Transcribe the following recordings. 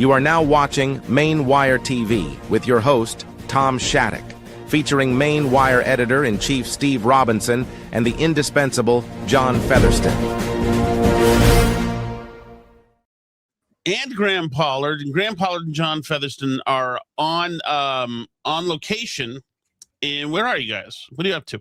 You are now watching Maine Wire TV with your host, Tom Shattuck, featuring Maine Wire Editor-in-Chief Steve Robinson and the indispensable John Featherston. And Graham Pollard and John Featherston are on location. And where are you guys? What are you up to?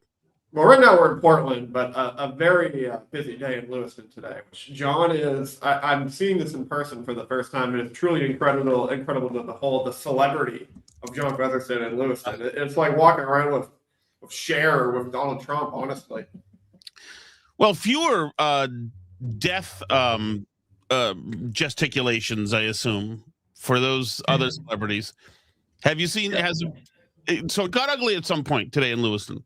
Well, right now we're in Portland, but a very busy day in Lewiston today. Which John is. I'm seeing this in person for the first time, and it's truly incredible to behold the celebrity of John Featherston in Lewiston. It's like walking around with Cher or with Donald Trump, honestly. Well, fewer death gesticulations, I assume, for those other celebrities. Have you seen? So it got ugly at some point today in Lewiston.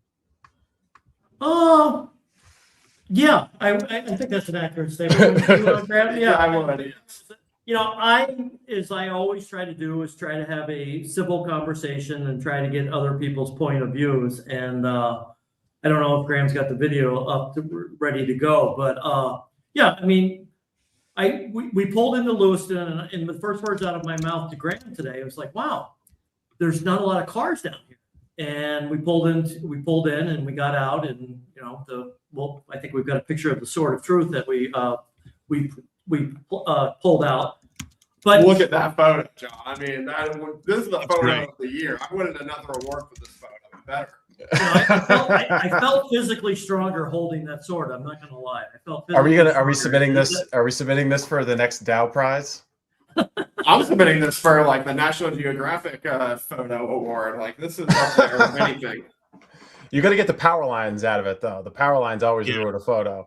Yeah, I think that's an accurate statement. Yeah, I would. You know, as I always try to do, is try to have a civil conversation and try to get other people's point of views. And I don't know if Graham's got the video up ready to go, but yeah, I mean, we pulled into Lewiston, and the first words out of my mouth to Graham today, it was like, wow, there's not a lot of cars down here. And we pulled in and we got out, and you know, I think we've got a picture of the Sword of Truth that we pulled out. But look at that photo, John. I mean, this is the photo great. of the year. I wanted another award for this photo. Better. You know, I felt physically stronger holding that sword. I'm not going to lie. I felt. Are we submitting this? Are we submitting this for the next Dow Prize? I'm submitting this for like the National Geographic photo award. Like, this is up there with anything. You got to get the power lines out of it, though. The power lines always ruin a photo.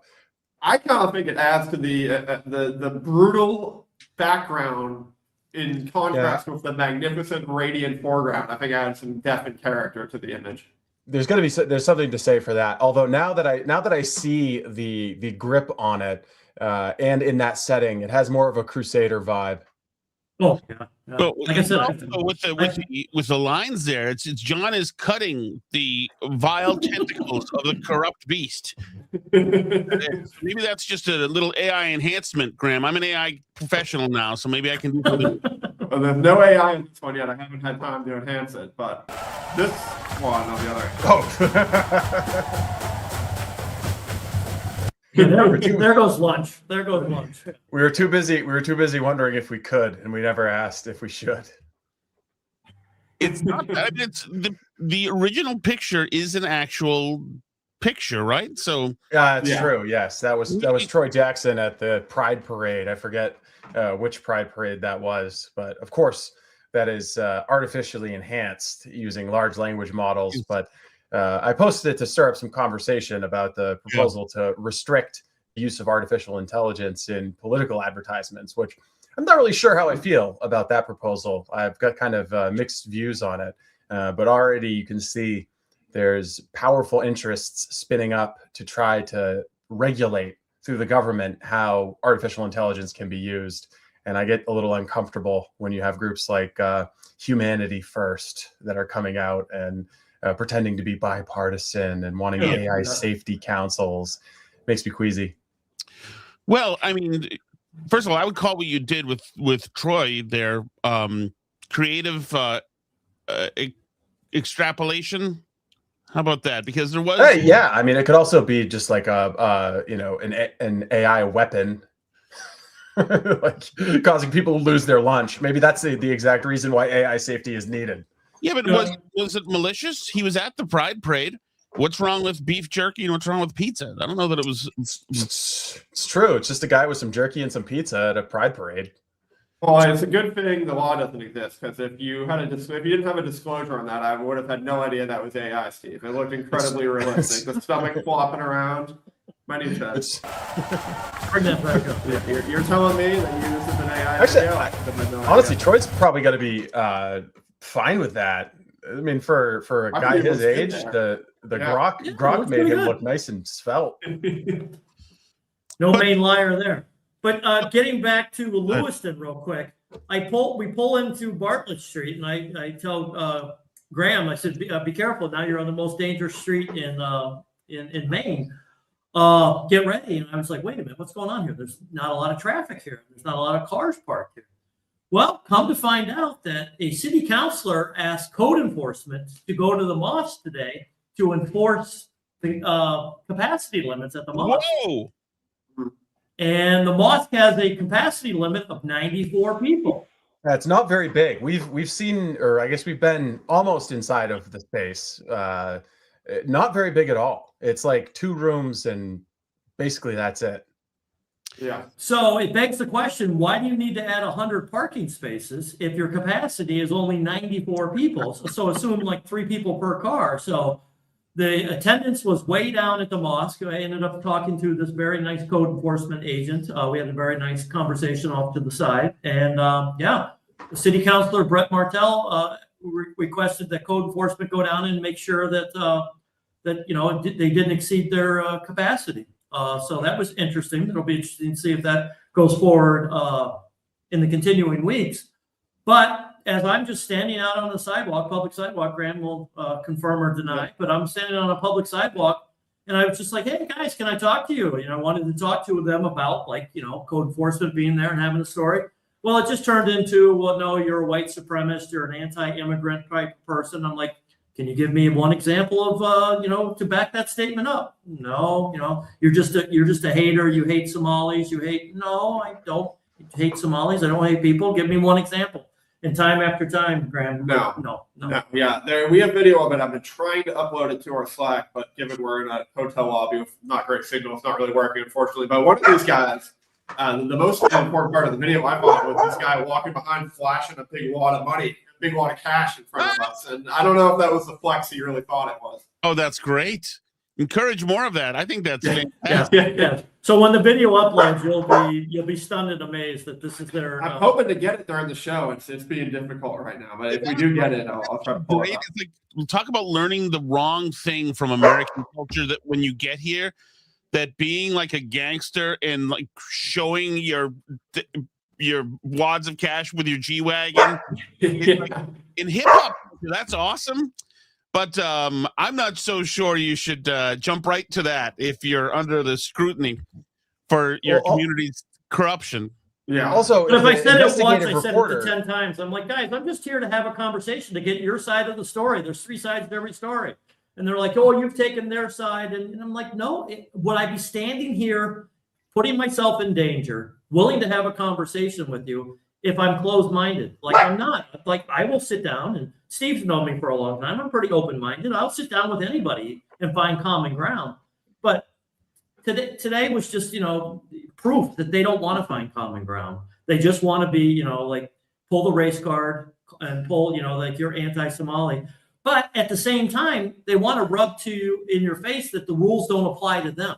I kind of think it adds to the brutal background in contrast with the magnificent radiant foreground. I think it adds some depth and character to the image. There's something to say for that. Although now that I see the grip on it, and in that setting, it has more of a Crusader vibe. Oh yeah. But like I said, with the lines there, it's John is cutting the vile tentacles of the corrupt beast. Maybe that's just a little AI enhancement, Graham. I'm an AI professional now, so maybe I can do something. Well, there's no AI in this one yet. I haven't had time to enhance it, but this one on the other. There goes lunch. There goes lunch. We were too busy wondering if we could, and we never asked if we should. It's not that. It's the original picture is an actual picture, right? So it's true. Yes, that was Troy Jackson at the Pride Parade. I forget which Pride Parade that was, but of course that is artificially enhanced using large language models. But I posted it to stir up some conversation about the proposal to restrict the use of artificial intelligence in political advertisements, which I'm not really sure how I feel about that proposal. I've got kind of mixed views on it, but already you can see there's powerful interests spinning up to try to regulate through the government how artificial intelligence can be used. And I get a little uncomfortable when you have groups like Humanity First that are coming out and pretending to be bipartisan and wanting AI safety councils. Makes me queasy. Well, I mean, first of all, I would call what you did with Troy there creative extrapolation. How about that? Because there was yeah, I mean, it could also be just like an AI weapon, like causing people to lose their lunch. Maybe that's the exact reason why AI safety is needed. Yeah, but was it malicious? He was at the Pride Parade. What's wrong with beef jerky and what's wrong with pizza? I don't know that it was. It's true. It's just a guy with some jerky and some pizza at a Pride Parade. Well, it's a good thing the law doesn't exist, because if you didn't have a disclosure on that, I would have had no idea that was AI, Steve. It looked incredibly realistic. The stomach flopping around. My name says. Bring that back up. You're telling me that this is an AI? Actually, honestly, Troy's probably going to be fine with that. I mean, for a guy his age, the grok made him look nice and svelte. No main liar there. But getting back to Lewiston real quick, we pull into Bartlett Street, and I tell Graham, I said, be careful. Now you're on the most dangerous street in Maine. Get ready. And I was like, wait a minute, what's going on here? There's not a lot of traffic here. There's not a lot of cars parked here. Well, come to find out that a city councilor asked code enforcement to go to the mosque today to enforce the capacity limits at the mosque. Whoa! And the mosque has a capacity limit of 94 people. That's not very big. We've seen, or I guess we've been almost inside of the space. Not very big at all. It's like 2 rooms, and basically that's it. Yeah. So it begs the question, why do you need to add 100 parking spaces if your capacity is only 94 people? So assume like 3 people per car. So the attendance was way down at the mosque. I ended up talking to this very nice code enforcement agent. We had a very nice conversation off to the side. And yeah, the city councilor, Brett Martell, requested that code enforcement go down and make sure that, they didn't exceed their capacity. So that was interesting. It'll be interesting to see if that goes forward in the continuing weeks. But as I'm just standing out on the sidewalk, public sidewalk, Graham will confirm or deny, but I'm standing on a public sidewalk, and I was just like, hey guys, can I talk to you? I wanted to talk to them about code enforcement being there and having a story. Well, it just turned into, well, no, you're a white supremacist, you're an anti-immigrant type person. I'm like, can you give me one example of, to back that statement up? No, you're just a hater. You hate Somalis. No, I don't hate Somalis. I don't hate people. Give me one example. And time after time, Graham. No. Yeah, we have video of it. I've been trying to upload it to our Slack, but given we're in a hotel lobby with not great signal, it's not really working, unfortunately. But one of these guys, the most important part of the video I thought was this guy walking behind, flashing a big wad of money. Big wad of cash in front of us, and I don't know if that was the flex he really thought it was. Oh, that's great. Encourage more of that. I think that's fantastic. Yeah. So when the video uploads, you'll be stunned and amazed that this is their. I'm hoping to get it during the show. It's being difficult right now, but if we do get it, I'll try to pull it up. We'll talk about learning the wrong thing from American culture, that when you get here, that being like a gangster and like showing your wads of cash with your G-Wagon in hip-hop, that's awesome. But I'm not so sure you should jump right to that if you're under the scrutiny for your community's corruption. Yeah. Also, but if I said it once, I said it 10 times. I'm like, guys, I'm just here to have a conversation to get your side of the story. There's 3 sides to every story. And they're like, oh, you've taken their side. And I'm like, no, would I be standing here putting myself in danger, willing to have a conversation with you if I'm closed-minded? Like, I'm not. Like, I will sit down, and Steve's known me for a long time. I'm pretty open-minded. I'll sit down with anybody and find common ground. But today was just, proof that they don't want to find common ground. They just want to be, pull the race card and pull, you're anti-Somali. But at the same time, they want to rub to you in your face that the rules don't apply to them,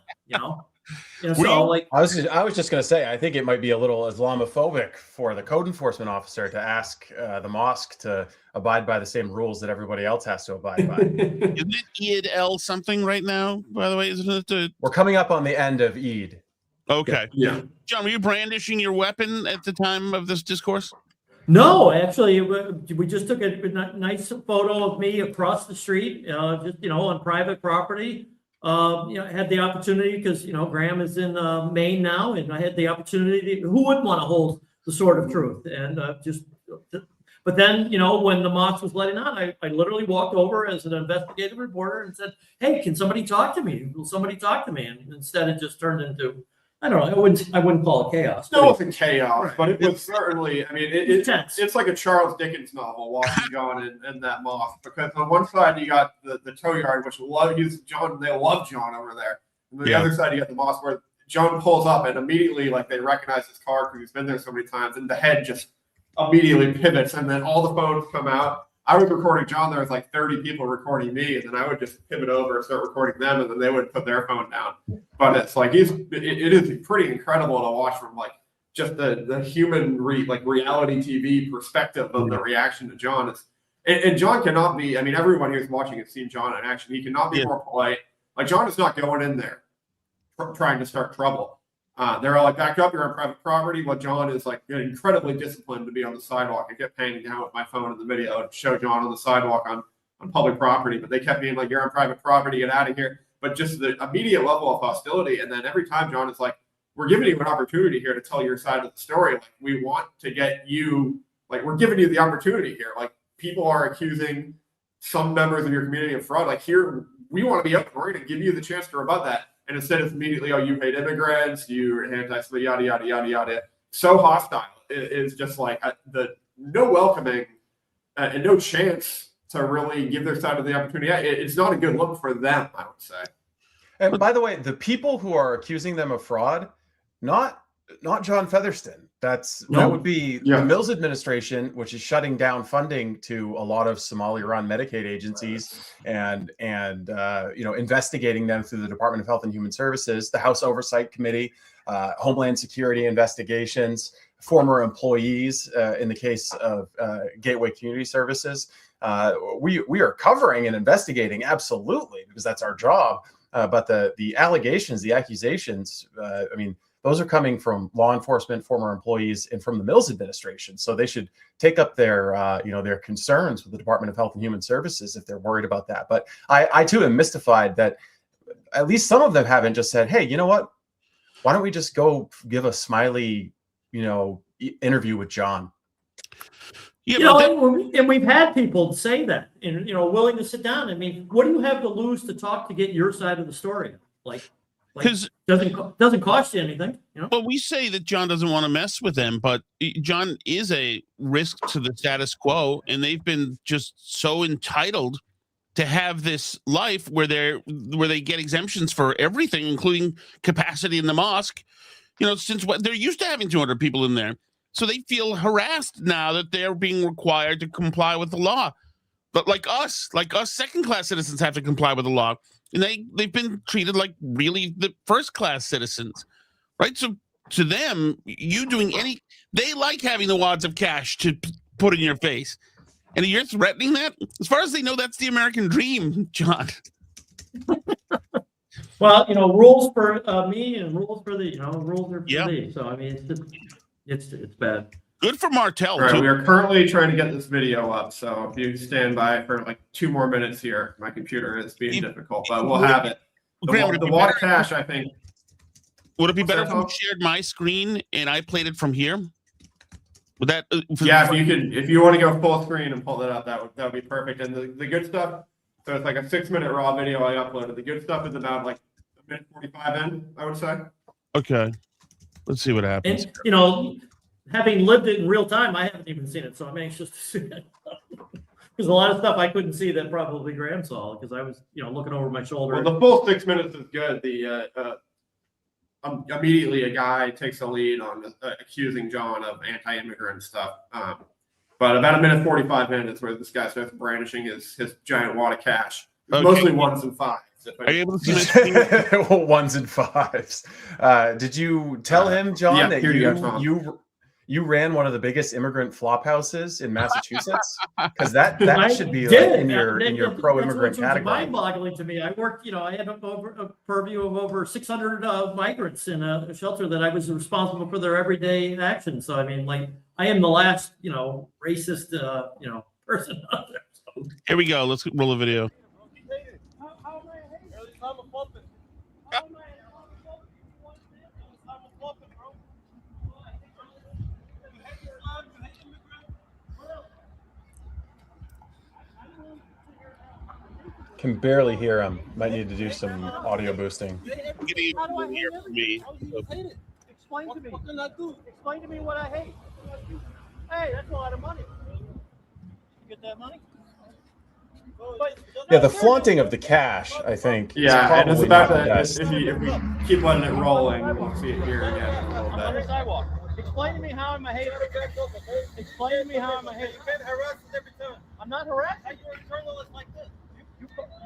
So I was just going to say, I think it might be a little Islamophobic for the code enforcement officer to ask the mosque to abide by the same rules that everybody else has to abide by. Isn't it Eid El something right now, by the way? Isn't it? We're coming up on the end of Eid. Okay. Yeah. John, were you brandishing your weapon at the time of this discourse? No, actually, we just took a nice photo of me across the street, on private property. I had the opportunity because, Graham is in Maine now, and I had the opportunity. Who wouldn't want to hold the sword of truth? And but then, when the mosque was letting out, I literally walked over as an investigative reporter and said, hey, can somebody talk to me? Will somebody talk to me? And instead it just turned into, I don't know, I wouldn't call it chaos. No, it wasn't chaos, but it was certainly, it's like a Charles Dickens novel, watching John in that mosque, because on one side you got the tow yard, which they love John over there. And the other side you got the mosque where John pulls up and immediately, they recognize his car because he's been there so many times, and the head just immediately pivots, and then all the phones come out. I was recording John, there was 30 people recording me, and then I would just pivot over and start recording them, and then they would put their phone down. But it's it is pretty incredible to watch from just the human reality TV perspective of the reaction to John. And John cannot be, everyone who's watching has seen John in action. He cannot be more polite. John is not going in there trying to start trouble. They're all back up, you're on private property. Well, John is incredibly disciplined to be on the sidewalk. I kept panning down with my phone in the video to show John on the sidewalk on public property, but they kept being you're on private property, get out of here. But just the immediate level of hostility. And then every time John is we're giving you an opportunity here to tell your side of the story. We want to get you like, we're giving you the opportunity here. Like, people are accusing some members of your community of fraud. Like, here, we want to be open. We're going to give you the chance to rebut that. And instead it's immediately, oh, you hate immigrants, you're anti-Semitic, yada, yada, yada, yada. So hostile. It is just like the no welcoming and no chance to really give their side of the opportunity. It's not a good look for them, I would say. And by the way, the people who are accusing them of fraud, not John Featherston. That would be the Mills administration, which is shutting down funding to a lot of Somali-run Medicaid agencies and investigating them through the Department of Health and Human Services, the House Oversight Committee, Homeland Security investigations, former employees in the case of Gateway Community Services. We are covering and investigating, absolutely, because that's our job. But the allegations, the accusations, those are coming from law enforcement, former employees, and from the Mills administration. So they should take up their concerns with the Department of Health and Human Services if they're worried about that. But I too am mystified that at least some of them haven't just said, hey, you know what? Why don't we just go give a smiley, interview with John? Yeah, and we've had people say that, and willing to sit down. I mean, what do you have to lose to talk to get your side of the story? Because doesn't cost you anything. Well, we say that John doesn't want to mess with them, but John is a risk to the status quo, and they've been just so entitled to have this life where they get exemptions for everything, including capacity in the mosque. Since they're used to having 200 people in there, so they feel harassed now that they're being required to comply with the law. But like us second-class citizens have to comply with the law. And they've been treated like really the first-class citizens, right? So to them, they like having the wads of cash to put in your face. And you're threatening that? As far as they know, that's the American dream, John. Well, rules for me and rules for the, rules are for me. So, it's bad. Good for Martell. All right, we are currently trying to get this video up, so if you stand by for like 2 more minutes here, my computer is being difficult, but we'll have it. The water cache, I think. Would it be better if you shared my screen and I played it from here? Would that? If you want to go full screen and pull that up, that would be perfect. And the good stuff. So it's like a 6-minute raw video I uploaded. The good stuff is about like a minute 45 in, I would say. Okay, let's see what happens. And having lived it in real time, I haven't even seen it, so I'm anxious to see it. Because a lot of stuff I couldn't see that probably Graham saw because I was, looking over my shoulder. Well, the full 6 minutes is good. Immediately a guy takes a lead on accusing John of anti-immigrant stuff. But about a minute 45 minutes where this guy starts brandishing his giant wad of cash. Okay. Mostly ones and fives. Are you able to see my ones and fives? Did you tell him, John, that you ran one of the biggest immigrant flop houses in Massachusetts? Because that should be in your pro-immigrant category. Mind-boggling to me. I worked, I had a purview of over 600 migrants in a shelter that I was responsible for their everyday actions. So I am the last, racist, person out there. So. Here we go. Let's roll a video. Can barely hear him. Might need to do some audio boosting. How do I hear from me? Explain to me. What can I do? Explain to me what I hate. Hey, that's a lot of money. You get that money? Yeah, the flaunting of the cash, I think. Yeah, and it's about that. If we keep letting it rolling, we'll see it here again in a little bit. On the sidewalk. Explain to me how I'm a hater. Explain to me how I'm a hater. You've been harassed every time. I'm not harassed. You're a journalist like this.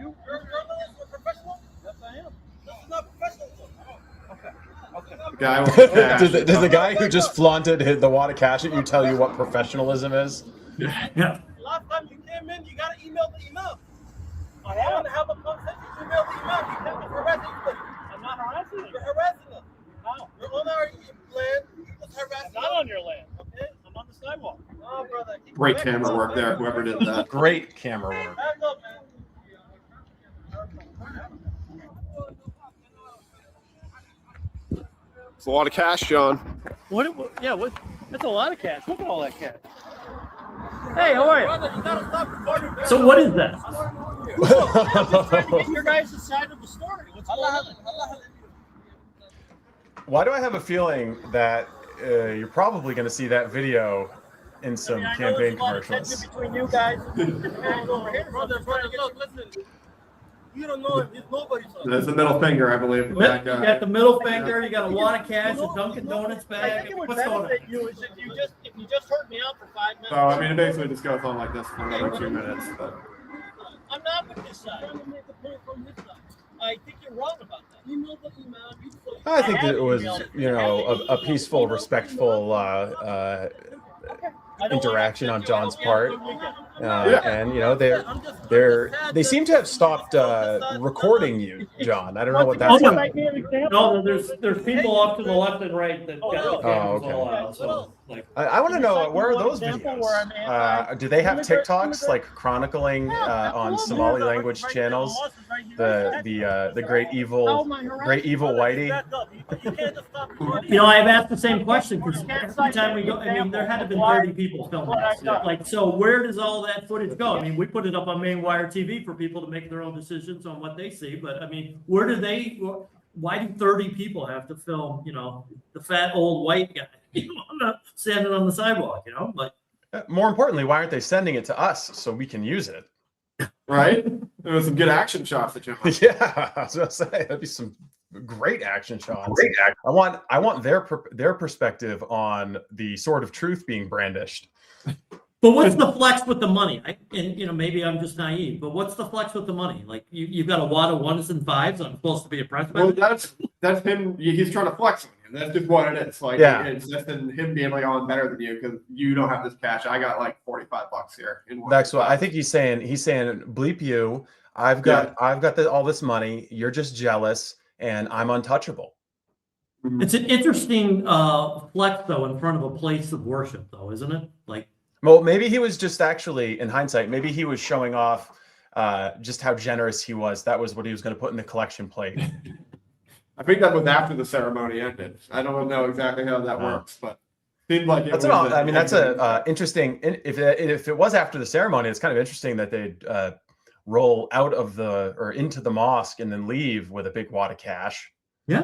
You're a journalist? You're a professional? Yes, I am. This is not professional. Okay. Does the guy who just flaunted the wad of cash at you tell you what professionalism is? Yeah. Last time you came in, you got to email the email. I want to have a conversation. Email the email. You can't be harassing us. I'm not harassing you. You're harassing us. How? You're on our land. You're just harassing us. Not on your land. Okay? I'm on the sidewalk. Oh, brother. Great camera work there, whoever did that. Great camera work. Back up, man. It's a lot of cash, John. What? Yeah. What? That's a lot of cash. Look at all that cash. Hey, how are you? Brother, you gotta stop recording. So what is that? I'm just trying to get your guys' side of the story. What's going on? Why do I have a feeling that you're probably going to see that video in some campaign commercials? Between you guys and the guys over here. Brother, look, listen. You don't know him. He's nobody's son. There's the middle finger, I believe. You got the middle finger. You got a lot of cash, a Dunkin' Donuts I bag. think it would What's going on? benefit you is if you just heard me out for 5 minutes. So, I mean, it basically just goes on like this for another 2 minutes. But I'm not with this side. I'm make the point from this side. I think you're wrong about that. You know the email. I think that it was, you know, a peaceful, respectful interaction on John's part, and you know they seem to have stopped recording you, John. I don't know what that's about. No, there's people off to the left and right that got the cameras okay. all out. So, like, I want to know, where are those videos? Do they have TikToks like chronicling on Somali language channels the great evil Whitey? you know, I've asked the same question because every time we go, I mean, there had to have been 30 people filming this. Like, so where does all that footage go? I mean, we put it up on Maine Wire TV for people to make their own decisions on what they see. But I mean, why do 30 people have to film, you know, the fat old white guy, you know, standing on the sidewalk, you know? Like, more importantly, why aren't they sending it to us so we can use it? right? There was some good action shots that you. Yeah, I was gonna say that'd be some great action shots. I want their perspective on the sword of truth being brandished. but what's the flex with the money? And you know, maybe I'm just naive, but what's the flex with the money? Like you've got a wad of 1s and 5s. I'm supposed to be a press man. Well, that's him. He's trying to flex on you. That's just what it is. Like, Yeah. it's just him being like, "Oh, I'm better than you because you don't have this cash. I got like $45 here." That's what I think he's saying. He's saying, "Bleep you! I've got all this money. You're just jealous, and I'm untouchable." It's an interesting flex, though, in front of a place of worship, though, isn't it? Like, well, maybe he was just actually, in hindsight, maybe he was showing off just how generous he was. That was what he was going to put in the collection plate. I think that was after the ceremony ended. I don't know exactly how that works, but it seemed like it that's was. I mean, that's a interesting. If it was after the ceremony, it's kind of interesting that they'd roll out of or into the mosque and then leave with a big wad of cash. yeah.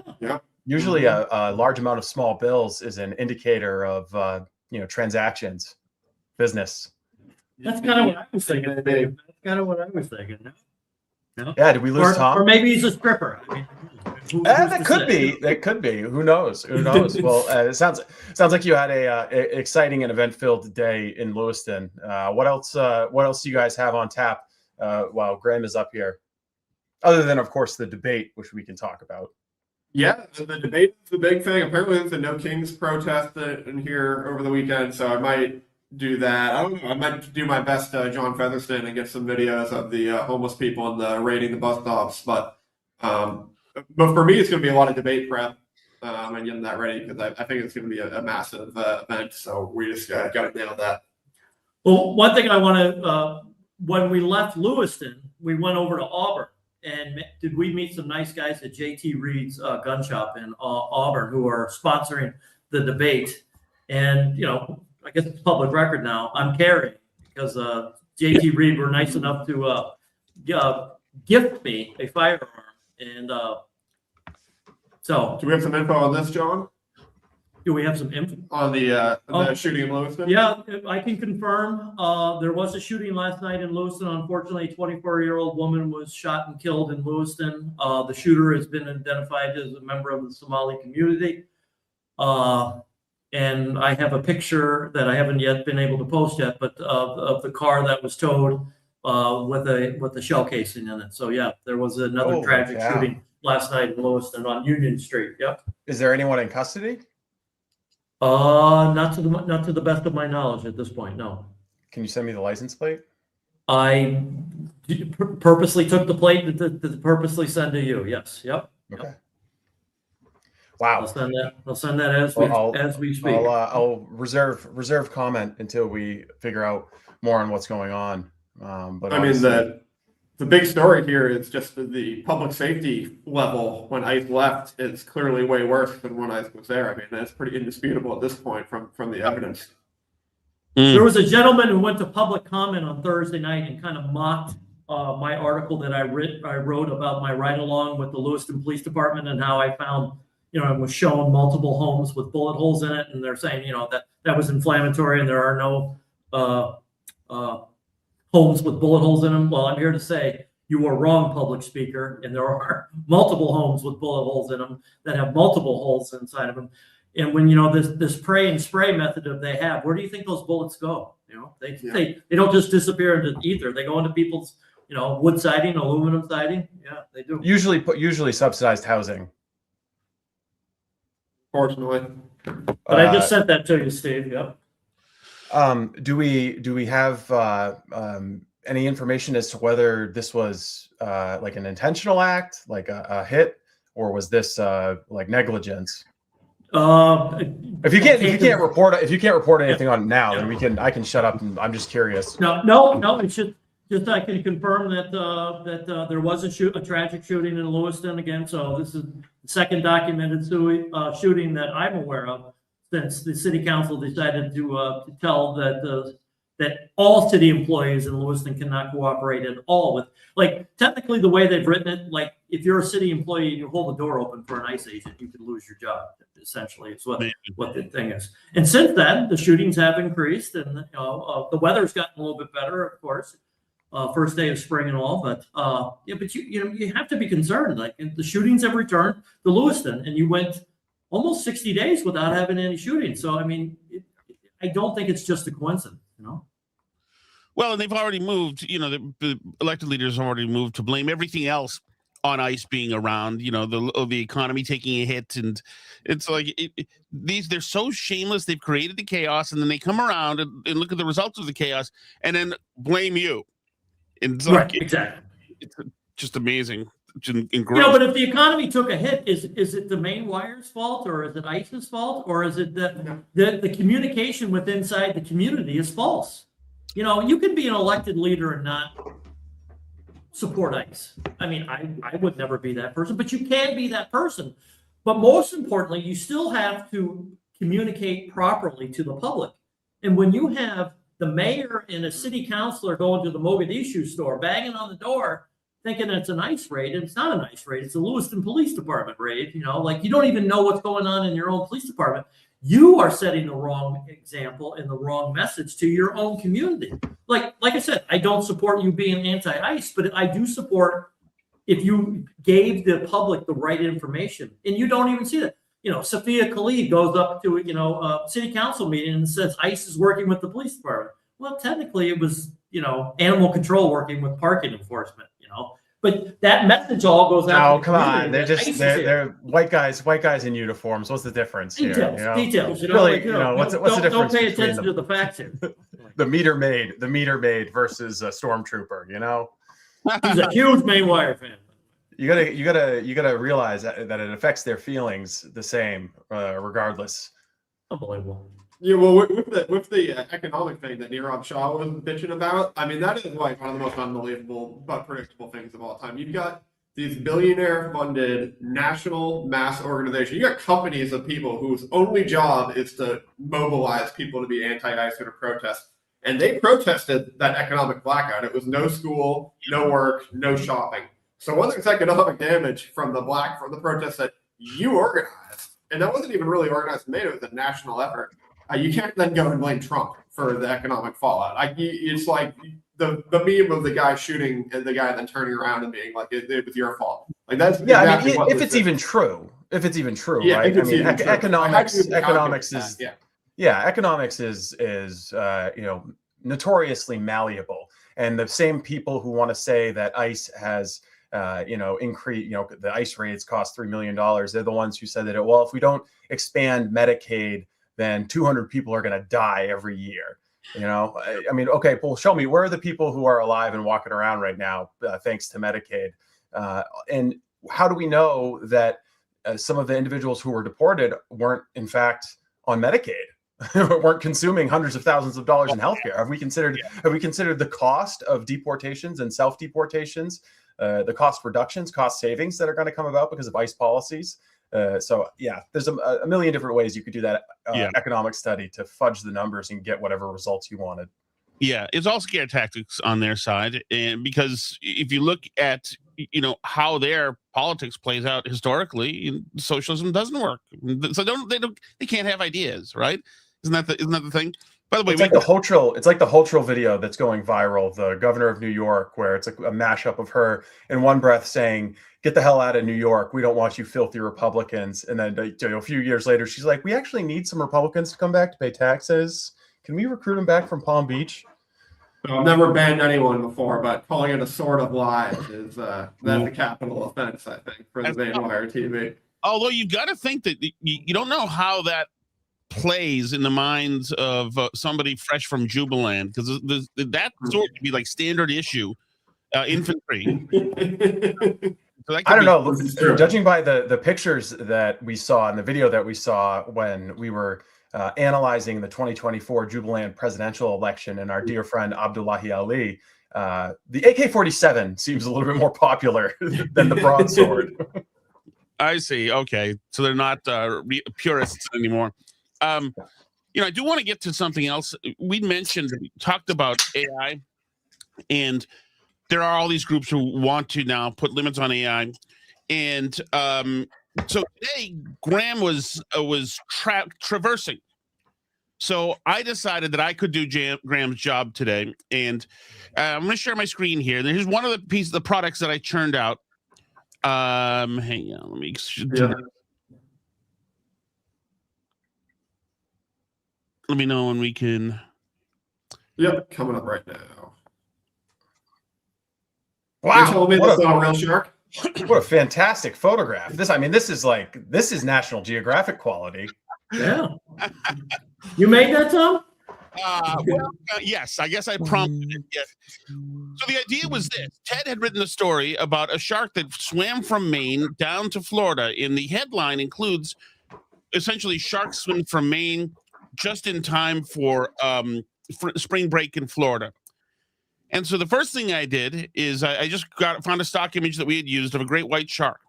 Usually, a large amount of small bills is an indicator of transactions, business. That's kind of what I was thinking. Dave. That's kind of what I was thinking. No? Yeah, did we lose Tom? Or maybe he's a stripper. I mean, that could be. That could be. Who knows? Who knows? Well, it sounds like you had a exciting and event-filled day in Lewiston. What else? What else do you guys have on tap while Graham is up here? Other than, of course, the debate, which we can talk about. Yeah, the debate is the big thing. Apparently, there's a No Kings protest in here over the weekend, so I might do that. I don't know. I might do my best, John Featherston, and get some videos of the homeless people and raiding the bus stops. But for me, it's going to be a lot of debate prep and getting that ready because I think it's going to be a massive event. So we just got to nail that. Well, one thing I want to, when we left Lewiston, we went over to Auburn. And did we meet some nice guys at JT Reed's gun shop in Auburn who are sponsoring the debate? And, you know, I guess it's public record now. I'm carrying because JT Reed were nice enough to gift me a firearm. And so. Do we have some info on this, John? Do we have some info? On the shooting in Lewiston? Yeah, I can confirm. There was a shooting last night in Lewiston. Unfortunately, a 24-year-old woman was shot and killed in Lewiston. The shooter has been identified as a member of the Somali community. And I have a picture that I haven't yet been able to post yet, but of the car that was towed with a shell casing in it. So yeah, there was another tragic shooting last night in Lewiston on Union Street. Yep. Is there anyone in custody? Not to the best of my knowledge at this point. No. Can you send me the license plate? I purposely took the plate to purposely send to you. Yes. Yep. Okay. Yep. Wow. I'll send that as we speak. I'll reserve comment until we figure out more on what's going on. But I mean, the big story here is just the public safety level when ICE left. It's clearly way worse than when ICE was there. I mean, that's pretty indisputable at this point from the evidence. There was a gentleman who went to public comment on Thursday night and kind of mocked my article that I wrote about my ride along with the Lewiston Police Department and how I found, it was shown multiple homes with bullet holes in it, and they're saying, that was inflammatory and there are no homes with bullet holes in them. Well, I'm here to say you were wrong, public speaker, and there are multiple homes with bullet holes in them that have multiple holes inside of them. And when this pray and spray method that they have, where do you think those bullets go? They don't just disappear into ether. They go into people's wood siding, aluminum siding. Yeah, they do. Usually subsidized housing. Fortunately. But I just sent that to you, Steve. Yep. Do we have any information as to whether this was like an intentional act, like a hit, or was this like negligence? If you can't report anything on it now, then I can shut up. And I'm just curious. No. It should just I can confirm that there was a tragic shooting in Lewiston again. So this is the second documented shooting that I'm aware of since the city council decided to tell that all city employees in Lewiston cannot cooperate at all with, technically the way they've written it, if you're a city employee and you hold the door open for an ICE agent, you could lose your job. Essentially, it's what the thing is. And since then, the shootings have increased, and the weather's gotten a little bit better, of course. First day of spring and all, but but you have to be concerned. The shootings have returned to Lewiston, and you went almost 60 days without having any shootings. So I mean, I don't think it's just a coincidence. Well, and they've already moved. The elected leaders have already moved to blame everything else on ICE being around. The economy taking a hit, and it's they're so shameless. They've created the chaos, and then they come around and look at the results of the chaos, and then blame you. And it's Exactly. It's just amazing. But if the economy took a hit, is it the Maine wire's fault, or is it ICE's fault, or is it the communication with inside the community is false? You can be an elected leader and not support ICE. I mean, I would never be that person, but you can be that person. But most importantly, you still have to communicate properly to the public. And when you have the mayor and a city councilor going to the Mogadishu store, banging on the door, thinking it's an ICE raid, and it's not an ICE raid, it's a Lewiston Police Department raid, you don't even know what's going on in your own police department. You are setting the wrong example and the wrong message to your own community. Like I said, I don't support you being anti-ICE, but I do support if you gave the public the right information, and you don't even see that. Sophia Khalid goes up to a city council meeting and says ICE is working with the police department. Well, technically it was animal control working with parking enforcement. But that message all goes out. Oh, come on! They're white guys in uniforms. What's the difference here? Details. What's the difference? Don't pay attention to the facts here. the meter maid versus a stormtrooper. He's a huge Maine Wire fan. You gotta realize that it affects their feelings the same, regardless. Unbelievable. Yeah, well, with the economic thing that Nirav Shah was bitching about, I mean, that is one of the most unbelievable but predictable things of all time. You've got these billionaire-funded national mass organizations. You got companies of people whose only job is to mobilize people to be anti-ICE or to protest. And they protested that economic blackout. It was no school, no work, no shopping. So when there's economic damage from the protests that you organized, and that wasn't even really organized in Maine, it was a national effort. You can't then go and blame Trump for the economic fallout. It's like the meme of the guy shooting and the guy then turning around and being like, "It was your fault." That's exactly if it's even true. If it's even true, yeah, right? Economics is notoriously malleable, and the same people who want to say that ICE has increase, the ICE raids cost $3 million. They're the ones who said that, if we don't expand Medicaid, then 200 people are going to die every year. I mean, okay, well, show me, where are the people who are alive and walking around right now, thanks to Medicaid? And how do we know that some of the individuals who were deported weren't in fact on Medicaid, weren't consuming hundreds of thousands of dollars in healthcare? Have we considered the cost of deportations and self-deportations, the cost reductions, cost savings that are going to come about because of ICE policies? So yeah, there's a million different ways you could do that Yeah. economic study to fudge the numbers and get whatever results you wanted. Yeah, it's all scare tactics on their side, and because if you look at how their politics plays out historically, socialism doesn't work. So they can't have ideas, right? Isn't that the thing? By the way, It's like the Hochul video that's going viral, the governor of New York, where it's a mashup of her in one breath saying, "Get the hell out of New York. We don't want you filthy Republicans." And then a few years later, she's like, "We actually need some Republicans to come back to pay taxes. Can we recruit them back from Palm Beach?" I've never banned anyone before, but calling it a sort of lie is that's a capital offense, I think, for the Maine Wire TV. Although you got to think that you don't know how that plays in the minds of somebody fresh from Jubaland, because that sort could be like standard issue infantry. So I don't know. Judging by the pictures that we saw and the video that we saw when we were analyzing the 2024 Jubaland presidential election and our dear friend Abdullahi Ali, the AK-47 seems a little bit more popular than the broadsword. I see. Okay, so they're not purists anymore. I do want to get to something else. We talked about AI, and there are all these groups who want to now put limits on AI. And so today, Graham was traversing. So I decided that I could do Graham's job today, and I'm going to share my screen here. Here's one of the products that I churned out. Hang on, let me. Let me know when we can. Yep, coming up right now. Wow! You're telling me that's not a real shark? What a fantastic photograph! This is National Geographic quality. Yeah. You made that, Tom? Yes, I guess I prompted it. Yes. So the idea was this: Ted had written a story about a shark that swam from Maine down to Florida, and the headline includes essentially sharks swim from Maine just in time for spring break in Florida. And so the first thing I did is I just found a stock image that we had used of a great white shark.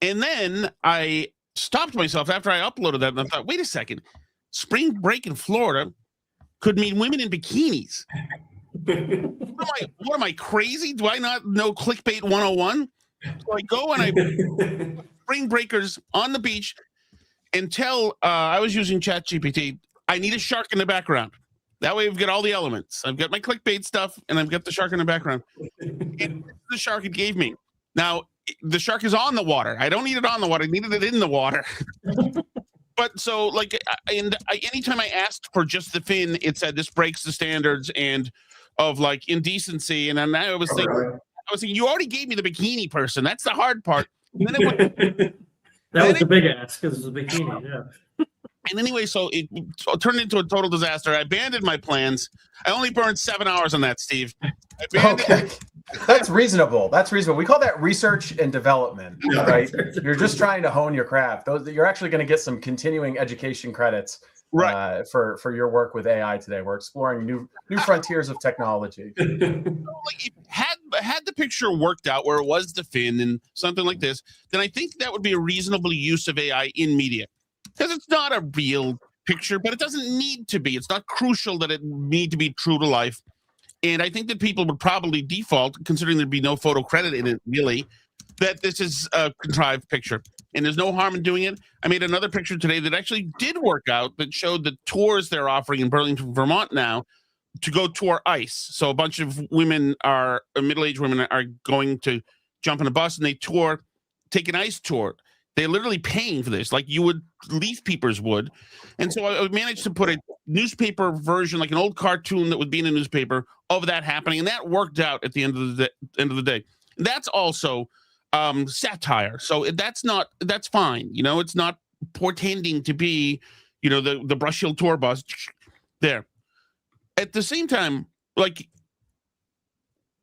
And then I stopped myself after I uploaded that, and I thought, wait a second, spring break in Florida could mean women in bikinis. What am I, crazy? Do I not know clickbait 101? So I go and I spring breakers on the beach and tell, I was using ChatGPT, I need a shark in the background. That way we've got all the elements. I've got my clickbait stuff and I've got the shark in the background. And the shark it gave me. Now, the shark is on the water. I don't need it on the water. I needed it in the water. But so anytime I asked for just the fin, it said this breaks the standards and of like indecency. And then I was thinking, you already gave me the bikini person. That's the hard part. And then that was the big ask because it's a bikini. Yeah. And anyway, so it turned into a total disaster. I abandoned my plans. I only burned 7 hours on that, Steve. Okay. That's reasonable. We call that research and development, right? You're just trying to hone your craft. You're actually going to get some continuing education credits, right? For your work with AI today. We're exploring new frontiers of technology. Like, had the picture worked out where it was the fin and something like this, then I think that would be a reasonable use of AI in media, because it's not a real picture, but it doesn't need to be. It's not crucial that it need to be true to life. And I think that people would probably default, considering there'd be no photo credit in it, really, that this is a contrived picture. And there's no harm in doing it. I made another picture today that actually did work out, that showed the tours they're offering in Burlington, Vermont now to go tour ice. So a bunch of middle-aged women are going to jump on a bus and they take an ice tour. They're literally paying for this, like you would, leaf peepers would. And so I managed to put a newspaper version, like an old cartoon that would be in a newspaper, of that happening, and that worked out at the end of the day. That's also satire, so that's fine. It's not portending to be, the Brush Hill tour bus there. At the same time, like,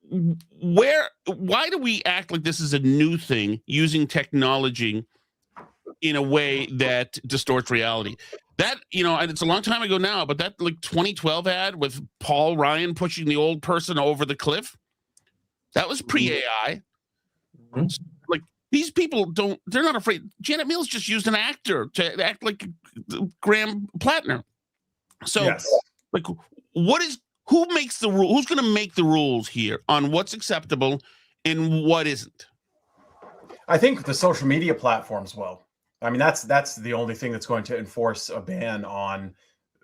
why do we act like this is a new thing, using technology in a way that distorts reality? That, and it's a long time ago now, but that like 2012 ad with Paul Ryan pushing the old person over the cliff, that was pre-AI. Like, these people they're not afraid. Janet Mills just used an actor to act like Graham Plattner. So, Yes. like, who makes the rule? Who's going to make the rules here on what's acceptable and what isn't? I think the social media platforms will. I mean, that's the only thing that's going to enforce a ban on,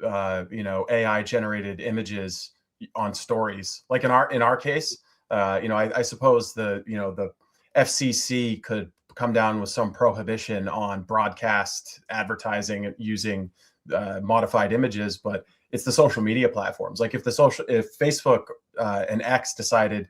AI generated images on stories. Like in our case, I suppose the FCC could come down with some prohibition on broadcast advertising using modified images, but it's the social media platforms. Like if Facebook and X decided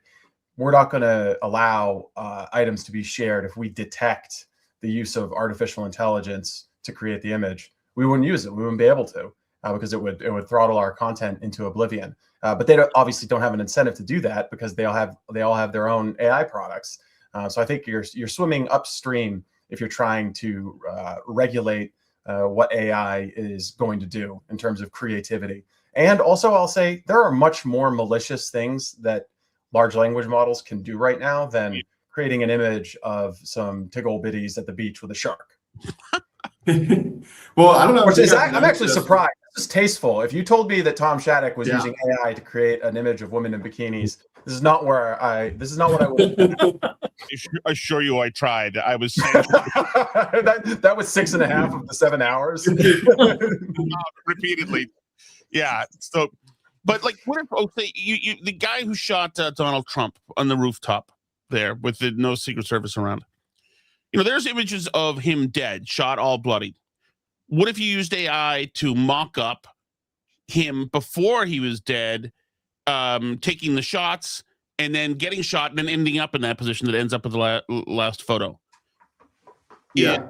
we're not going to allow items to be shared if we detect the use of artificial intelligence to create the image, we wouldn't use it. We wouldn't be able to because it would throttle our content into oblivion. But they obviously don't have an incentive to do that because they all have their own AI products. So I think you're swimming upstream if you're trying to regulate what AI is going to do in terms of creativity. And also, I'll say there are much more malicious things that large language models can do right now than creating an image of some tiggle bitties at the beach with a shark. Well, I don't know. I'm actually surprised. This is tasteful. If you told me that Tom Shattuck was using AI to create an image of women in bikinis, this is not what I would. I assure you, I tried. I was that was 6.5 of the 7 hours. Repeatedly. Yeah. So, but like, what if you the guy who shot Donald Trump on the rooftop there with no Secret Service around? There's images of him dead, shot all bloody. What if you used AI to mock up him before he was dead, taking the shots and then getting shot and then ending up in that position that ends up with the last photo? Yeah.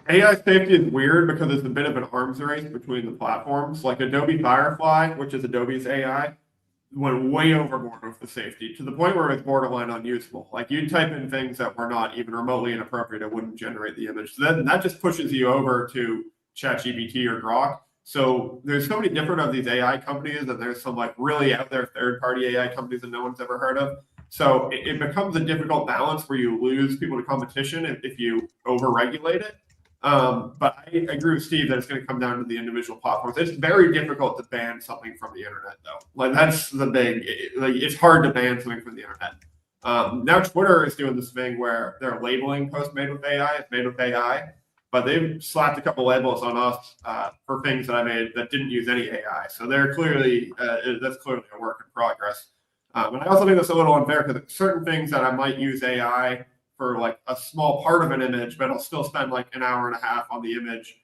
AI safety is weird because it's a bit of an arms race between the platforms. Like Adobe Firefly, which is Adobe's AI, went way overboard with the safety to the point where it's borderline unusable. Like you type in things that were not even remotely inappropriate, it wouldn't generate the image. So then that just pushes you over to ChatGPT or Grok. So there's so many different of these AI companies, and there's some like really out there third-party AI companies that no one's ever heard of. So it becomes a difficult balance where you lose people to competition if you over-regulate it. But I agree with Steve that it's going to come down to the individual platforms. It's very difficult to ban something from the internet, though. Like that's the big. Like it's hard to ban something from the internet. Now Twitter is doing this thing where they're labeling posts made with AI. It's made with AI, but they've slapped a couple labels on us for things that I made that didn't use any AI. So they're clearly that's clearly a work in progress. And I also think that's a little unfair because certain things that I might use AI for like a small part of an image, but I'll still spend like an hour and a half on the image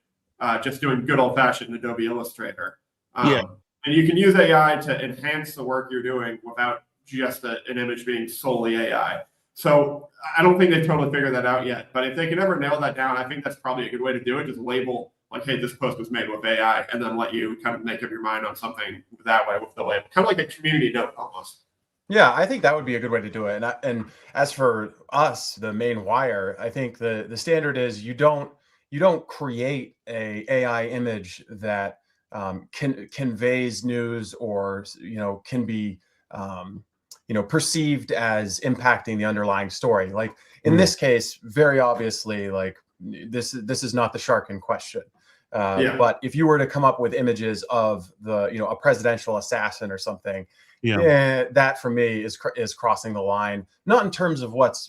just doing good old-fashioned Adobe Illustrator. And you can use AI to enhance the work you're doing without just an image being solely AI. So I don't think they've totally figured that out yet. But if they can ever nail that down, I think that's probably a good way to do it. Just label like, hey, this post was made with AI, and then let you kind of make up your mind on something that way with the label. Kind of like a community note almost. Yeah, I think that would be a good way to do it. And as for us, the Maine Wire, I think the standard is you don't create a AI image that conveys news or can be perceived as impacting the underlying story. Like in this case, very obviously, like this is not the shark in question. But if you were to come up with images of a presidential assassin or something, that for me is crossing the line. Not in terms of what's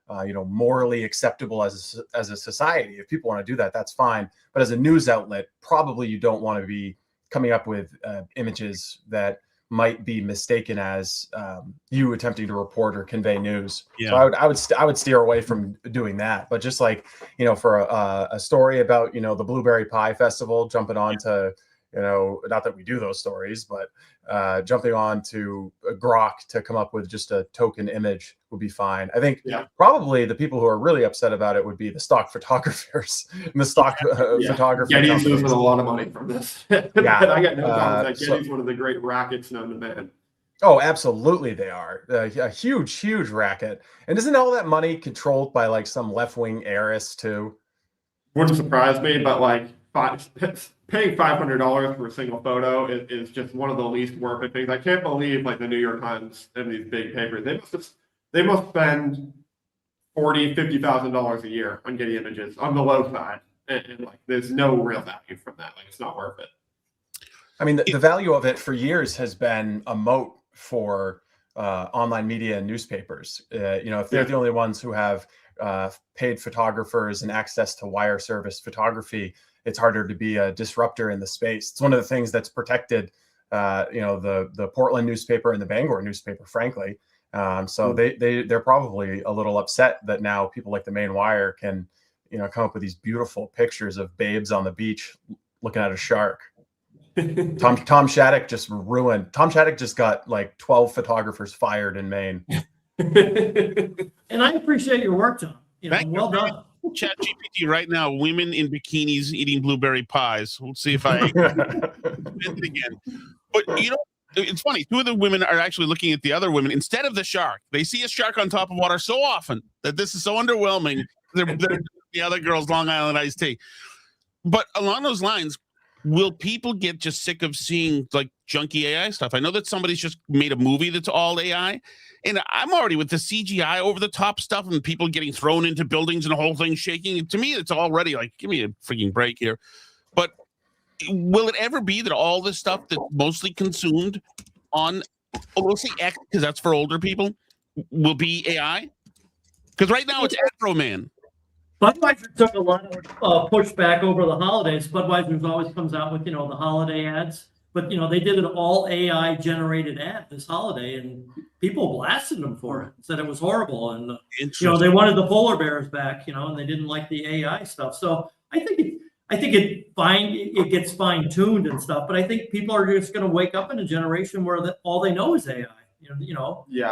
morally acceptable as a society. If people want to do that, that's fine. But as a news outlet, probably you don't want to be coming up with images that might be mistaken as you attempting to report or convey news. So I would steer away from doing that. But just like for a story about the Blueberry Pie Festival, jumping on to not that we do those stories, but jumping on to Grok to come up with just a token image would be fine. I think probably the people who are really upset about it would be the stock photographers and the stock photography. Getty's losing a lot of money from this. I got no problem with that. Getty's one of the great rackets known to man. Oh, absolutely, they are a huge racket. And isn't all that money controlled by like some left-wing heiress too? Wouldn't surprise me, but like paying $500 for a single photo is just one of the least worth it things. I can't believe like the New York Times and these big papers, they must spend $50,000 a year on Getty Images on the low side, and like there's no real value from that. Like it's not worth it. I mean, the value of it for years has been a moat for online media and newspapers. If they're the only ones who have paid photographers and access to wire service photography, it's harder to be a disruptor in the space. It's one of the things that's protected, the Portland newspaper and the Bangor newspaper, frankly. So they're probably a little upset that now people like the Maine Wire can, come up with these beautiful pictures of babes on the beach looking at a shark. Tom Shattuck just ruined. Tom Shattuck just got like 12 photographers fired in Maine. And I appreciate your work, John. Well done. Chat GPT right now, women in bikinis eating blueberry pies. We'll see if I it again. But it's funny. Two of the women are actually looking at the other women instead of the shark. They see a shark on top of water so often that this is so underwhelming. They're the other girl's Long Island iced tea. But along those lines, will people get just sick of seeing like junky AI stuff? I know that somebody's just made a movie that's all AI, and I'm already with the CGI over the top stuff and people getting thrown into buildings and the whole thing shaking. To me, it's already like, give me a freaking break here. But will it ever be that all this stuff that's mostly consumed on, we'll say X because that's for older people, will be AI? Because right now it's Afro Man. Budweiser took a lot of pushback over the holidays. Budweiser always comes out with, the holiday ads. But, they did an all AI generated ad this holiday and people blasted them for it, said it was horrible. And, they wanted the polar bears back, and they didn't like the AI stuff. So I think it gets fine tuned and stuff. But I think people are just going to wake up in a generation where all they know is AI.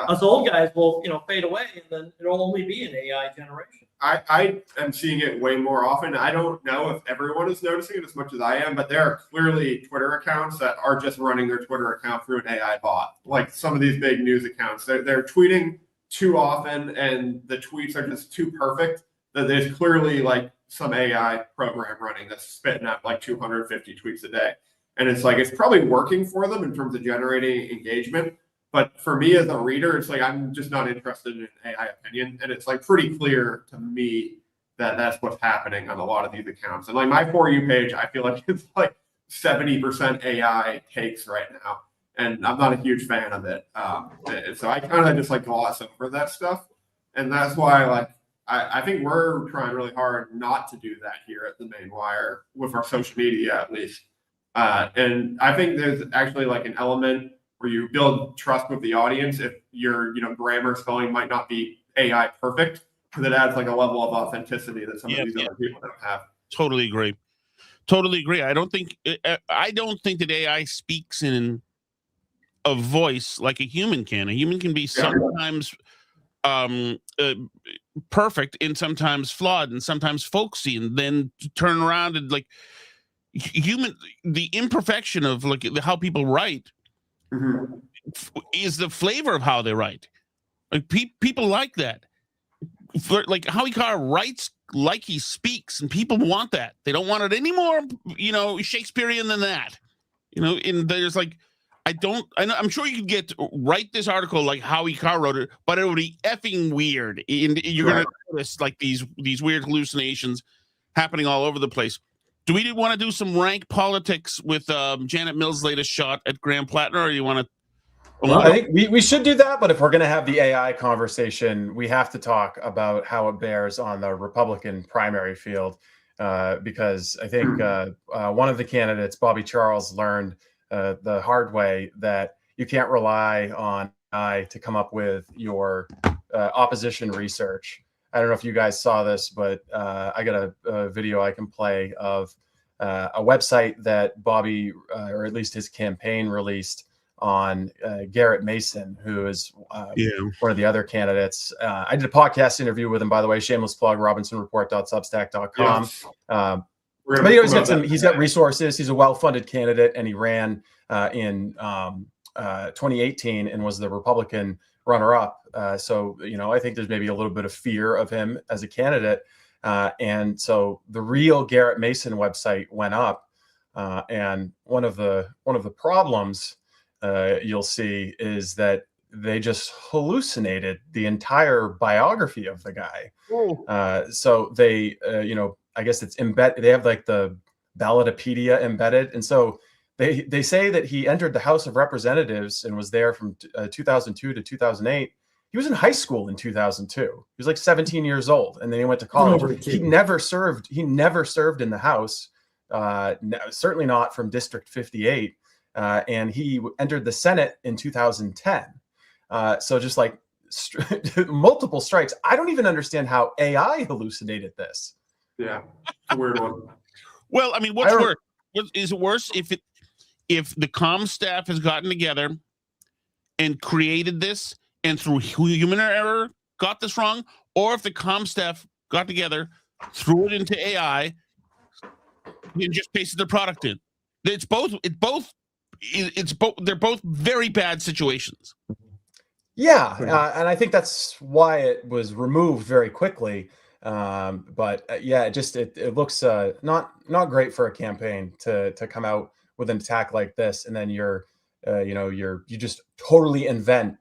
Us old guys will, fade away and then it'll only be an AI generation. I am seeing it way more often. I don't know if everyone is noticing it as much as I am, but there are clearly Twitter accounts that are just running their Twitter account through an AI bot. Like some of these big news accounts, they're tweeting too often and the tweets are just too perfect that there's clearly like some AI program running that's spitting out like 250 tweets a day. And it's like, it's probably working for them in terms of generating engagement. But for me as a reader, it's like, I'm just not interested in AI opinion. And it's like pretty clear to me that that's what's happening on a lot of these accounts. And like my For You page, I feel like it's like 70% AI takes right now. And I'm not a huge fan of it. So I kind of just like gloss over that stuff. And that's why like, I think we're trying really hard not to do that here at the Maine Wire with our social media at least. And I think there's actually like an element where you build trust with the audience if your grammar spelling might not be AI perfect, because it adds like a level of authenticity that some of these other people don't have. Totally agree. I don't think that AI speaks in a voice like a human can. A human can be sometimes perfect and sometimes flawed and sometimes folksy, and then turn around and like the imperfection of like how people write is the flavor of how they write. Like people like that. Like Howie Carr writes like he speaks, and people want that. They don't want it any more, Shakespearean than that. And there's like, I'm sure you could write this article like Howie Carr wrote it, but it would be effing weird. And you're gonna notice like these weird hallucinations happening all over the place. Do we want to do some rank politics with Janet Mills' latest shot at Graham Plattner, or do you want to? Well, I think we should do that, but if we're going to have the AI conversation, we have to talk about how it bears on the Republican primary field, because I think one of the candidates, Bobby Charles, learned the hard way that you can't rely on AI to come up with your opposition research. I don't know if you guys saw this, but I got a video I can play of a website that Bobby, or at least his campaign, released on Garrett Mason, who is one of the other candidates. I did a podcast interview with him, by the way, shameless plug, robinsonreport.substack.com. Yes. But he's got resources. He's a well-funded candidate, and he ran in 2018 and was the Republican runner-up. So, I think there's maybe a little bit of fear of him as a candidate. And so the real Garrett Mason website went up. And one of the problems you'll see is that they just hallucinated the entire biography of the guy. Oh. So they, I guess it's embedded. They have like the Ballotopedia embedded, and so they say that he entered the House of Representatives and was there from 2002 to 2008. He was in high school in 2002. He was like 17 years old, and then he went to college. He never served. He never served in the House. Certainly not from District 58. And he entered the Senate in 2010. So just like multiple strikes. I don't even understand how AI hallucinated this. Yeah, it's a weird one. Well, I mean, what's worse? Is it worse if the comm staff has gotten together and created this and through human error got this wrong, or if the comm staff got together, threw it into AI, and just pasted the product in? It's both. They're both very bad situations. Yeah, and I think that's why it was removed very quickly. But yeah, it looks not great for a campaign to come out with an attack like this, and then you just totally invent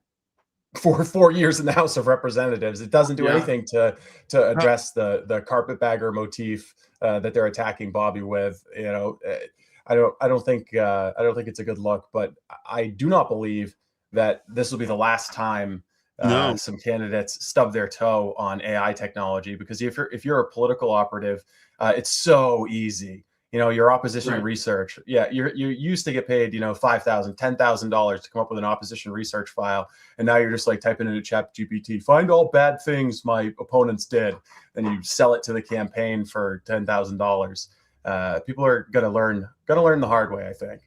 for 4 years in the House of Representatives. It doesn't do anything to address the carpetbagger motif that they're attacking Bobby with. I don't think it's a good look, but I do not believe that this will be the last time some candidates stub their toe on AI technology, because if you're a political operative, it's so easy. Your opposition research. Yeah, you used to get paid, $5,000, $10,000 to come up with an opposition research file, and now you're just like typing into ChatGPT, find all bad things my opponents did, and you sell it to the campaign for $10,000. People are gonna learn the hard way, I think.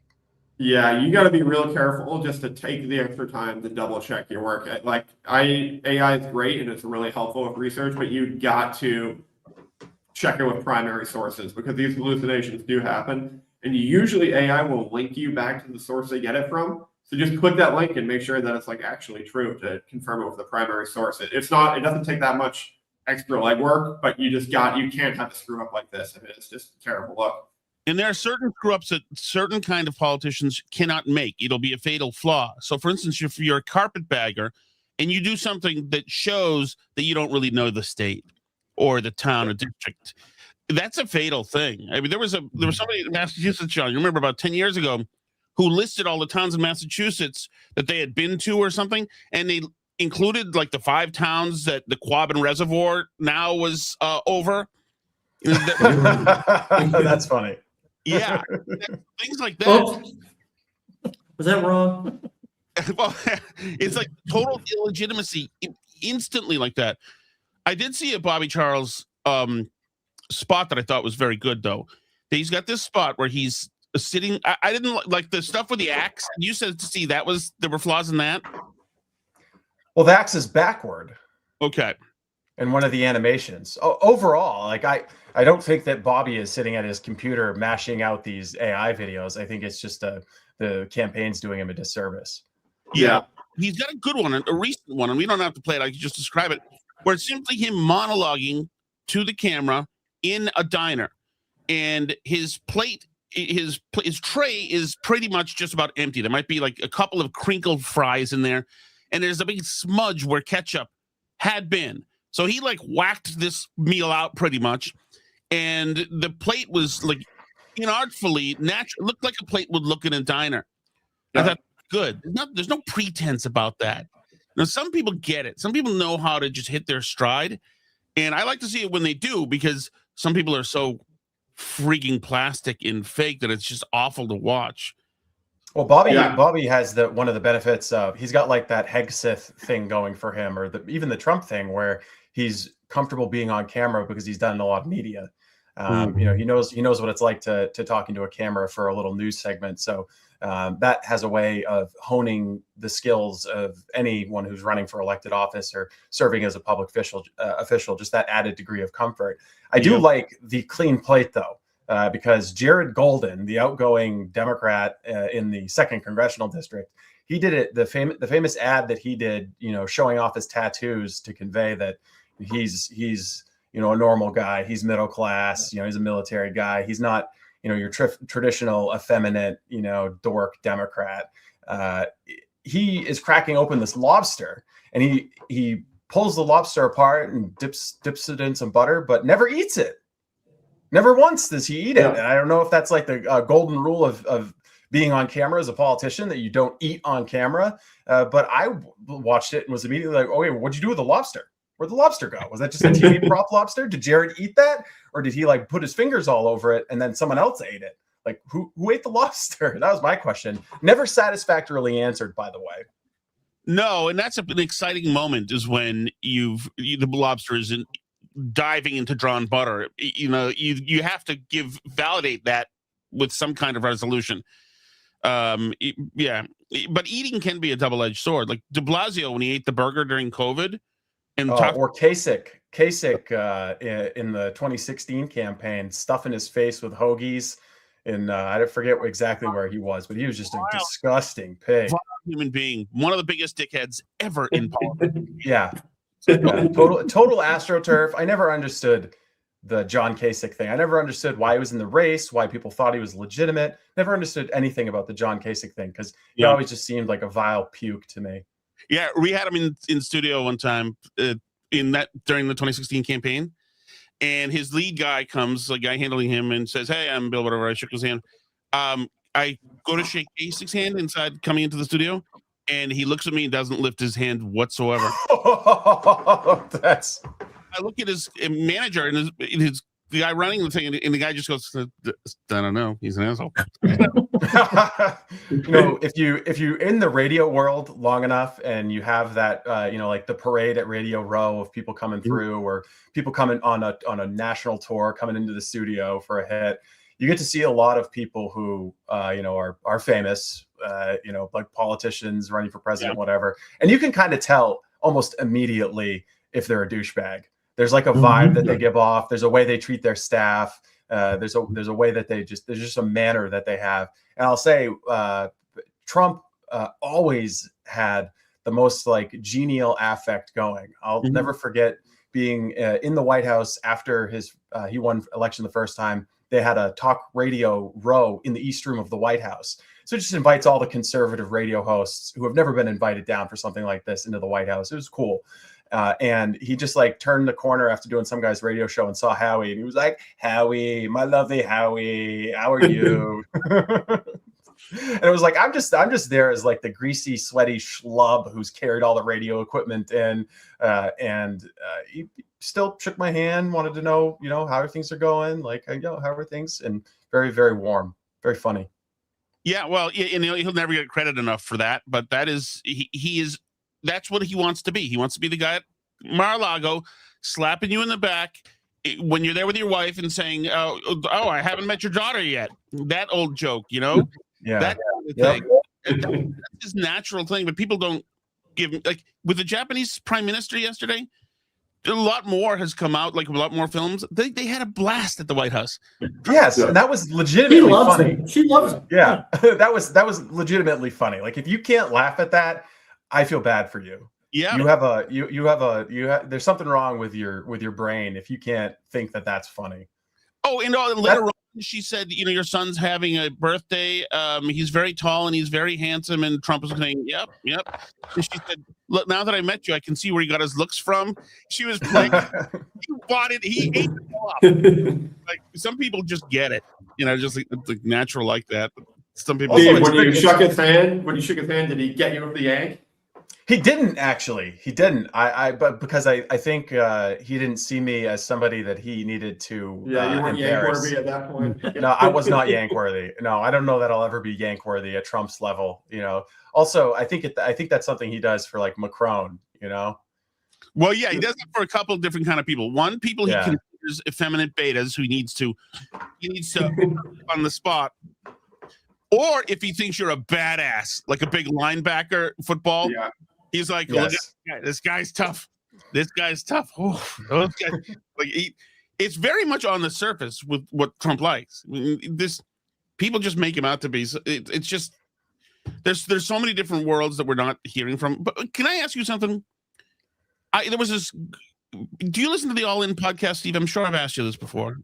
Yeah, you got to be real careful just to take the extra time to double check your work. Like AI is great and it's really helpful with research, but you got to check it with primary sources, because these hallucinations do happen. And usually AI will link you back to the source they get it from. So just click that link and make sure that it's like actually true to confirm it with the primary source. It doesn't take that much extra legwork, but you can't have a screw up like this. I mean, it's just a terrible look. And there are certain screw-ups that certain kind of politicians cannot make. It'll be a fatal flaw. So, for instance, if you're a carpetbagger and you do something that shows that you don't really know the state or the town or district, that's a fatal thing. I mean, there was somebody in Massachusetts, John, you remember about 10 years ago, who listed all the towns in Massachusetts that they had been to or something, and they included like the 5 towns that the Quabbin Reservoir now was over. That's funny. Yeah, things like that. Oops. Was that wrong? Well, it's like total illegitimacy instantly like that. I did see a Bobby Charles spot that I thought was very good, though. He's got this spot where he's sitting. I didn't like the stuff with the axe. You said to see there were flaws in that. Well, the axe is backward. Okay. In one of the animations. Overall, like I don't think that Bobby is sitting at his computer mashing out these AI videos. I think it's just the campaign's doing him a disservice. Yeah. He's got a good one, a recent one, and we don't have to play it. I can just describe it, where it's simply him monologuing to the camera in a diner, and his plate, his tray is pretty much just about empty. There might be like a couple of crinkled fries in there, and there's a big smudge where ketchup had been. So he like whacked this meal out pretty much, and the plate was like inartfully natural. Looked like a plate would look in a diner. Yeah. I thought, good. There's no pretense about that. Now, some people get it. Some people know how to just hit their stride, and I like to see it when they do, because some people are so freaking plastic and fake that it's just awful to watch. Well, Bobby has one of the benefits of, he's got like that Hegseth thing going for him, or even the Trump thing, where he's comfortable being on camera because he's done a lot of media. He knows what it's like to talk into a camera for a little news segment. So that has a way of honing the skills of anyone who's running for elected office or serving as a public official, just that added degree of comfort. I do like the clean plate, though. Because Jared Golden, the outgoing Democrat in the 2nd Congressional District, he did it. The famous ad that he did, showing off his tattoos to convey that he's a normal guy. He's middle class. He's a military guy. He's not your traditional effeminate dork Democrat. he is cracking open this lobster, and he pulls the lobster apart and dips it in some butter, but never eats it. Never once does he eat it. And I don't know if that's like the golden rule of being on camera as a politician, that you don't eat on camera. But I watched it and was immediately like, oh, wait, what'd you do with the lobster? Where'd the lobster go? Was that just a TV prop lobster? Did Jared eat that? Or did he like put his fingers all over it and then someone else ate it? Like who ate the lobster? That was my question. Never satisfactorily answered, by the way. No, and that's an exciting moment is when the lobster is diving into drawn butter. You have to validate that with some kind of resolution. Yeah, but eating can be a double-edged sword. Like De Blasio when he ate the burger during COVID, or Kasich in the 2016 campaign, stuffing his face with hoagies. And I forget exactly where he was, but he was just a disgusting pig. Human being, one of the biggest dickheads ever in politics. Yeah. Total AstroTurf. I never understood the John Kasich thing. I never understood why he was in the race, why people thought he was legitimate. Never understood anything about the John Kasich thing, because he always just seemed like a vile puke to me. Yeah, we had him in studio one time during the 2016 campaign. And his lead guy comes, the guy handling him, and says, "Hey, I'm Bill, whatever." I shook his hand. I go to shake Kasich's hand inside coming into the studio, and he looks at me and doesn't lift his hand whatsoever. I look at his manager and his the guy running the thing, and the guy just goes, "I don't know. He's an asshole." If you're in the radio world long enough and you have that, like the parade at Radio Row of people coming through, or people coming on a national tour, coming into the studio for a hit, you get to see a lot of people who, are famous, like politicians running for president, whatever. And you can kind of tell almost immediately if they're a douchebag. There's like a vibe that they give off. There's a way they treat their staff. There's a way that there's just a manner that they have. And I'll say Trump always had the most like genial affect going. I'll never forget being in the White House after he won election the first time. They had a talk radio row in the East Room of the White House. So it just invites all the conservative radio hosts who have never been invited down for something like this into the White House. It was cool. And he just like turned the corner after doing some guy's radio show and saw Howie, and he was like, "Howie, my lovely Howie, how are you?" And it was like, I'm just there as like the greasy, sweaty schlub who's carried all the radio equipment in, and he still shook my hand, wanted to know, how things are going, like, how are things, and very, very warm, very funny. Yeah, well, and he'll never get credit enough for that, but that is that's what he wants to be. He wants to be the guy at Mar-a-Lago slapping you in the back when you're there with your wife and saying, oh, I haven't met your daughter yet. That old joke, Yeah. That kind of thing. That's his natural thing, but people don't give him, like with the Japanese prime minister yesterday, a lot more has come out, like a lot more films. They had a blast at the White House. Yes, and that was legitimately funny. She loves him. Yeah, that was legitimately funny. Like if you can't laugh at that, I feel bad for you. Yeah, there's something wrong with your brain if you can't think that that's funny. Oh, and later on, she said, your son's having a birthday. He's very tall and he's very handsome. And Trump was saying, yep. And she said, "Look, now that I met you, I can see where he got his looks from." She was playing. He bought it. He ate it up. Like some people just get it, just like natural like that. But some people. Steve, when you shook his hand, did he get you with the yank? He didn't actually. He didn't. But because I think he didn't see me as somebody that he needed to. Yeah, you weren't yank-worthy at that point. No, I was not yank-worthy. No, I don't know that I'll ever be yank-worthy at Trump's level. Also, I think that's something he does for like Macron. Well, yeah, he does it for a couple of different kind of people. One, people he considers effeminate betas who he needs to on the spot. Or if he thinks you're a badass, like a big linebacker football. Yeah. He's like, yes. Look, this guy's tough. This guy's tough. Oh, those guys, it's very much on the surface with what Trump likes. People just make him out to be. It's just there's so many different worlds that we're not hearing from. But can I ask you something? There was this. Do you listen to the All In podcast, Steve? I'm sure I've asked you this before.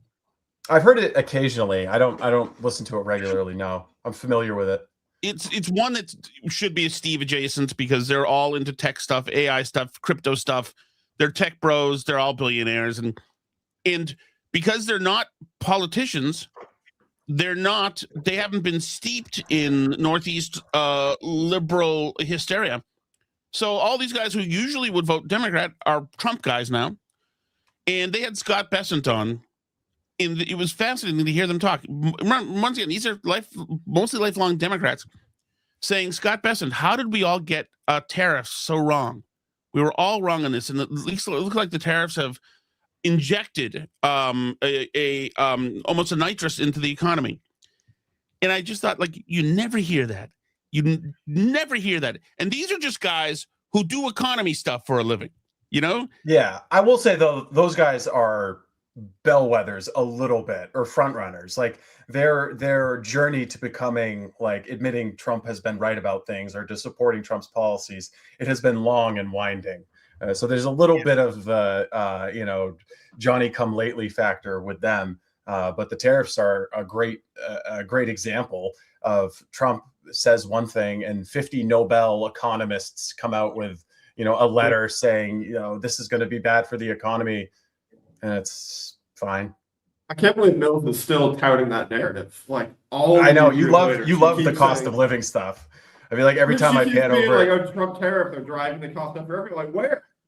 I've heard it occasionally. I don't listen to it regularly. No, I'm familiar with it. it's one that should be a Steve adjacent because they're all into tech stuff, AI stuff, crypto stuff. They're tech bros. They're all billionaires, and because they're not politicians, they haven't been steeped in Northeast liberal hysteria. So all these guys who usually would vote Democrat are Trump guys now, and they had Scott Bessent on. It was fascinating to hear them talk. Once again, these are mostly lifelong Democrats saying, Scott Bessent, how did we all get tariffs so wrong? We were all wrong on this, and at least it looks like the tariffs have injected almost a nitrous into the economy. And I just thought, like, you never hear that. You never hear that. And these are just guys who do economy stuff for a living, you know? Yeah, I will say though, those guys are bellwethers a little bit, or front runners. Like their journey to becoming, like, admitting Trump has been right about things or to supporting Trump's policies, it has been long and winding. So there's a little bit of Johnny come lately factor with them. But the tariffs are a great example of Trump says one thing and 50 Nobel economists come out with, a letter saying, this is going to be bad for the economy. And it's fine. I can't believe Mills is still touting that narrative. Like I know you love the cost of living stuff. I mean, like every time I pan over, like a Trump tariff, they're driving the cost up for everyone. Like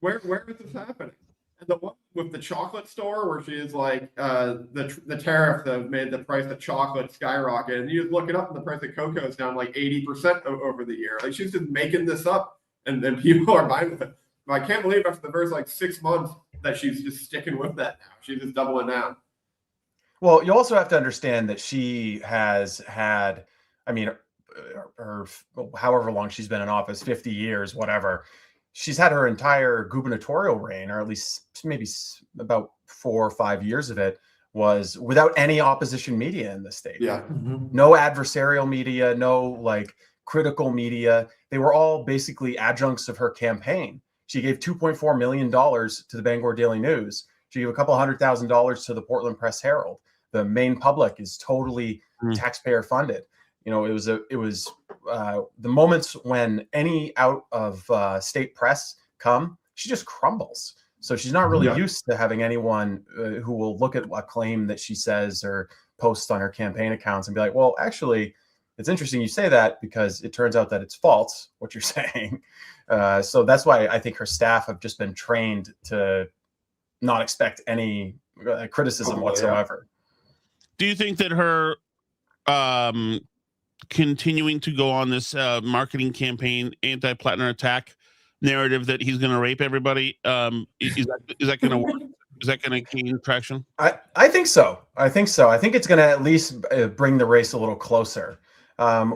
where is this happening? And the one with the chocolate store where she is like the tariff that made the price of chocolate skyrocket, and you just look it up and the price of cocoa is down like 80% over the year. Like she's just making this up, and then people are buying it. I can't believe after the first like 6 months that she's just sticking with that now. She's just doubling down. Well, you also have to understand that she has had, I mean, her however long she's been in office, 50 years, whatever. She's had her entire gubernatorial reign, or at least maybe about 4 or 5 years of it, was without any opposition media in the state. Yeah. No adversarial media, no like critical media. They were all basically adjuncts of her campaign. She gave $2.4 million to the Bangor Daily News. She gave a couple $100,000 to the Portland Press Herald. The Maine public is totally taxpayer funded. It was the moments when any out of state press come, she just crumbles. So she's not really used to having anyone who will look at a claim that she says or posts on her campaign accounts and be like, well, actually, it's interesting you say that because it turns out that it's false, what you're saying. So that's why I think her staff have just been trained to not expect any criticism whatsoever. Do you think that her continuing to go on this marketing campaign, anti-Plattner attack narrative that he's going to rape everybody, is that going to work? Is that going to gain traction? I think so. I think it's going to at least bring the race a little closer,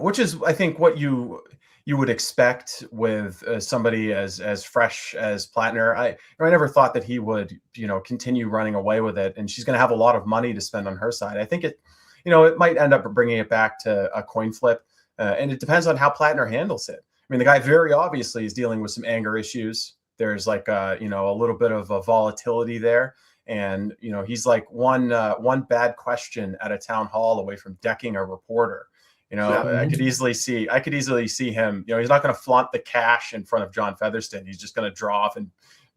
which is, I think, what you would expect with somebody as fresh as Plattner. I never thought that he would, continue running away with it. And she's going to have a lot of money to spend on her side. I think it might end up bringing it back to a coin flip. And it depends on how Plattner handles it. I mean, the guy very obviously is dealing with some anger issues. There's like a little bit of a volatility there. And, he's like one bad question at a town hall away from decking a reporter. I could easily see him, he's not going to flaunt the cash in front of John Featherston. He's just going to draw off and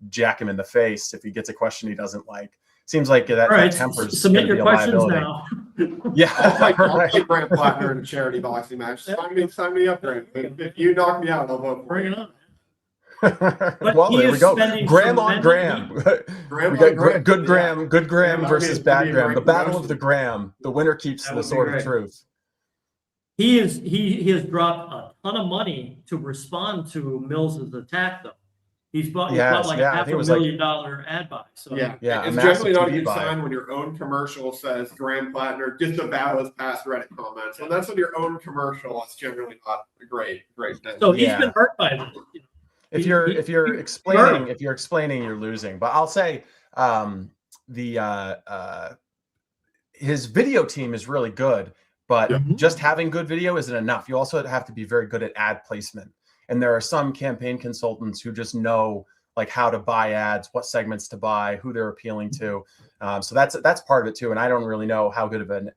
jack him in the face if he gets a question he doesn't like. Seems like that tempers. Submit your questions now. Yeah. I'll take Graham Plattner in a charity boxing match. Sign me up, Graham. If you knock me out, I'll vote for you. Bring it on. Well, there we go. Graham on Graham. We got good Graham versus bad Graham. The battle of the Graham. The winner keeps the sword of truth. He has dropped a ton of money to respond to Mills's attack, though. He's bought like half $1 million ad buy. So yeah. It's generally not a good sign when your own commercial says Graham Plattner disavows past Reddit comments. When that's on your own commercial, it's generally not a great thing. So he's been hurt by this. If you're explaining, you're losing. But I'll say his video team is really good, but just having good video isn't enough. You also have to be very good at ad placement. And there are some campaign consultants who just know like how to buy ads, what segments to buy, who they're appealing to. So that's part of it too. And I don't really know how good of an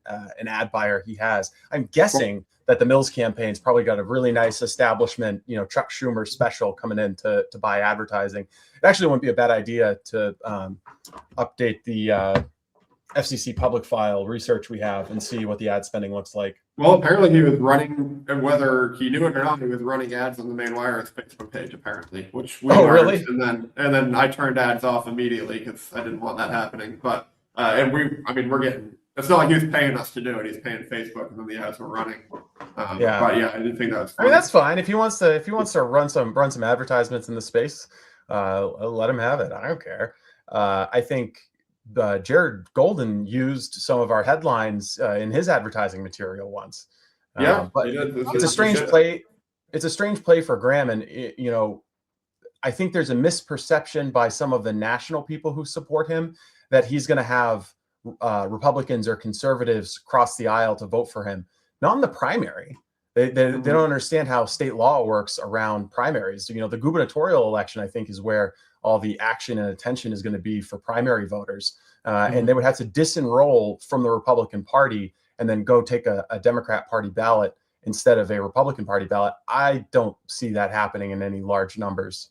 ad buyer he has. I'm guessing that the Mills campaign's probably got a really nice establishment, Chuck Schumer special coming in to buy advertising. It actually wouldn't be a bad idea to update the FCC public file research we have and see what the ad spending looks like. Well, apparently he was running, and whether he knew it or not, he was running ads on the Maine Wire's Facebook page, apparently, which we learned. Really? And then I turned ads off immediately because I didn't want that happening. But we're getting. It's not like he was paying us to do it. He's paying Facebook, and then the ads were running. But yeah, I didn't think that was funny. I mean, that's fine if he wants to run some advertisements in the space. Let him have it. I don't care. I think Jared Golden used some of our headlines in his advertising material once. But it's a strange play. It's a strange play for Graham, and I think there's a misperception by some of the national people who support him that he's going to have Republicans or conservatives cross the aisle to vote for him. Not in the primary. They don't understand how state law works around primaries. The gubernatorial election, I think, is where all the action and attention is going to be for primary voters. And they would have to disenroll from the Republican Party and then go take a Democrat Party ballot instead of a Republican Party ballot. I don't see that happening in any large numbers.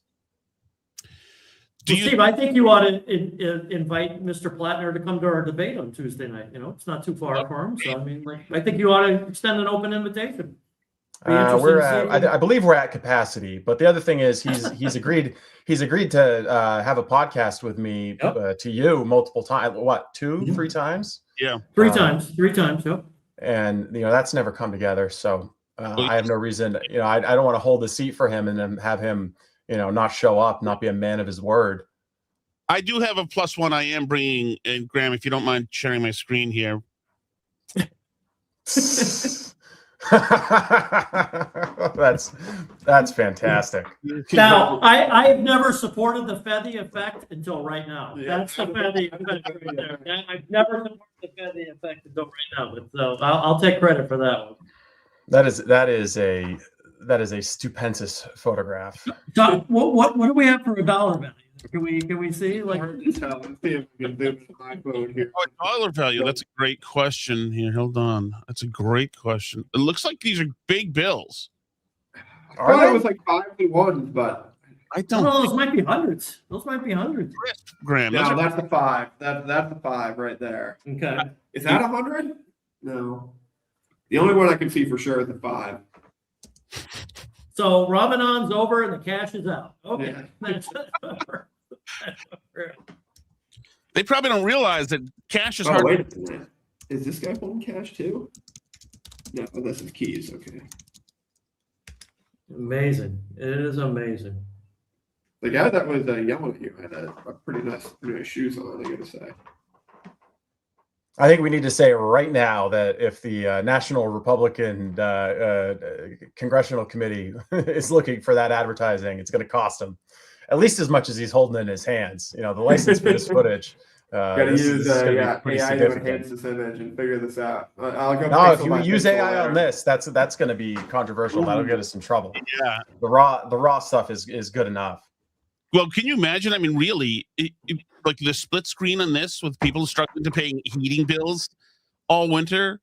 Steve, I think you ought to invite Mr. Plattner to come to our debate on Tuesday night. It's not too far for him. So, I think you ought to extend an open invitation. I believe we're at capacity, but the other thing is he's agreed to have a podcast with me to you multiple times. What, 2-3 times? Yeah, three times. Yep. And that's never come together. So I have no reason. I don't want to hold the seat for him and then have him not show up, not be a man of his word. I do have a +1. I am bringing in Graham, if you don't mind sharing my screen here. That's fantastic. Now, I've never supported the Fethy effect until right now. That's the Fethy effect right there. I've never supported the Fethy effect until right now. But so I'll take credit for that one. That is a stupendous photograph. So what do we have for a dollar value? Can we see like $1 value? That's a great question here. Hold on. That's a great question. It looks like these are big bills. I thought it was like 5 to 1, but I don't. No, those might be hundreds. Graham. No, that's the 5. That's the 5 right there. Okay. Is that 100? No. The only one I can see for sure is the 5. So Ramadan's over and the cash is out. Okay. Yeah. They probably don't realize that cash is hard. Wait a minute. Is this guy holding cash too? No, this is keys. Okay. Amazing. It is amazing. The guy that was yelling at you had a pretty nice shoes on, I gotta say. I think we need to say right now that if the National Republican Congressional Committee is looking for that advertising, it's going to cost him at least as much as he's holding in his hands. The license for this footage. Got to use AI to enhance this image and figure this out. I'll go. No, if you use AI on this, that's going to be controversial. That'll get us in trouble. Yeah, the raw stuff is good enough. Well, can you imagine? I mean, really, like the split screen on this with people struggling to pay heating bills all winter,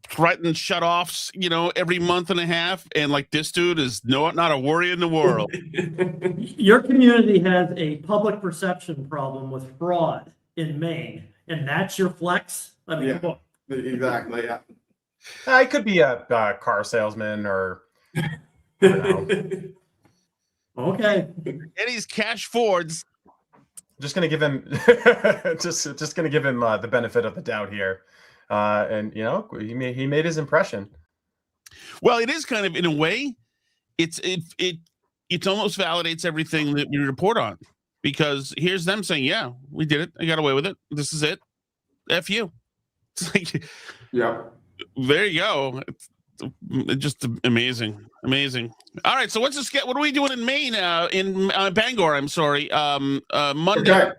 threatened shutoffs, every month and a half, and like this dude is not a worry in the world. Your community has a public perception problem with fraud in Maine, and that's your flex. I mean, yeah, exactly. Yeah, it could be a car salesman or. I don't know. Okay. Eddie's cash Fords. Just gonna give him just gonna give him the benefit of the doubt here, and he made his impression. Well, it is kind of in a way, it almost validates everything that we report on, because here's them saying, "Yeah, we did it. I got away with it. This is it. F you." It's like, yeah, there you go. It's just amazing. All right, so what are we doing in Maine? In Bangor, I'm sorry. Monday. Okay.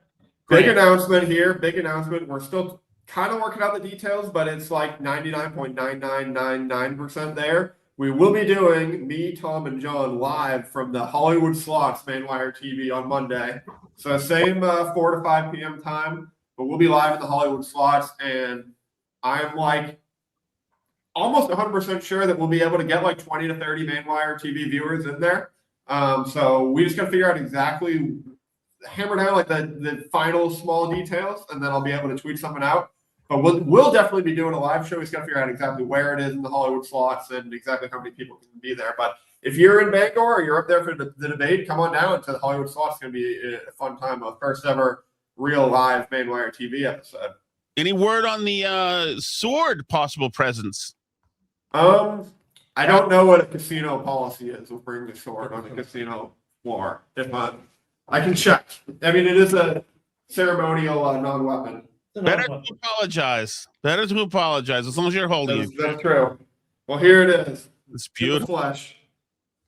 Big announcement here. Big announcement. We're still kind of working out the details, but it's like 99.9999% there. we will be doing me, Tom, and John live from the Hollywood Slots Maine Wire TV on Monday. So same 4 to 5 p.m. time, but we'll be live at the Hollywood Slots, and I'm like almost 100% sure that we'll be able to get like 20 to 30 Maine Wire TV viewers in there. So we just got to figure out exactly, hammer down like the final small details, and then I'll be able to tweet something out. But we'll definitely be doing a live show. We just got to figure out exactly where it is in the Hollywood Slots and exactly how many people can be there. But if you're in Bangor or you're up there for the debate, come on down to the Hollywood Slots. It's going to be a fun time. A first ever real live Maine Wire TV episode. Any word on the sword possible presence? I don't know what a casino policy is with bringing the sword on the casino floor. If I can check. I mean, it is a ceremonial non-weapon. Better to apologize. Better to apologize as long as you're holding it. That's true. Well, here it is. It's In the beautiful. flesh,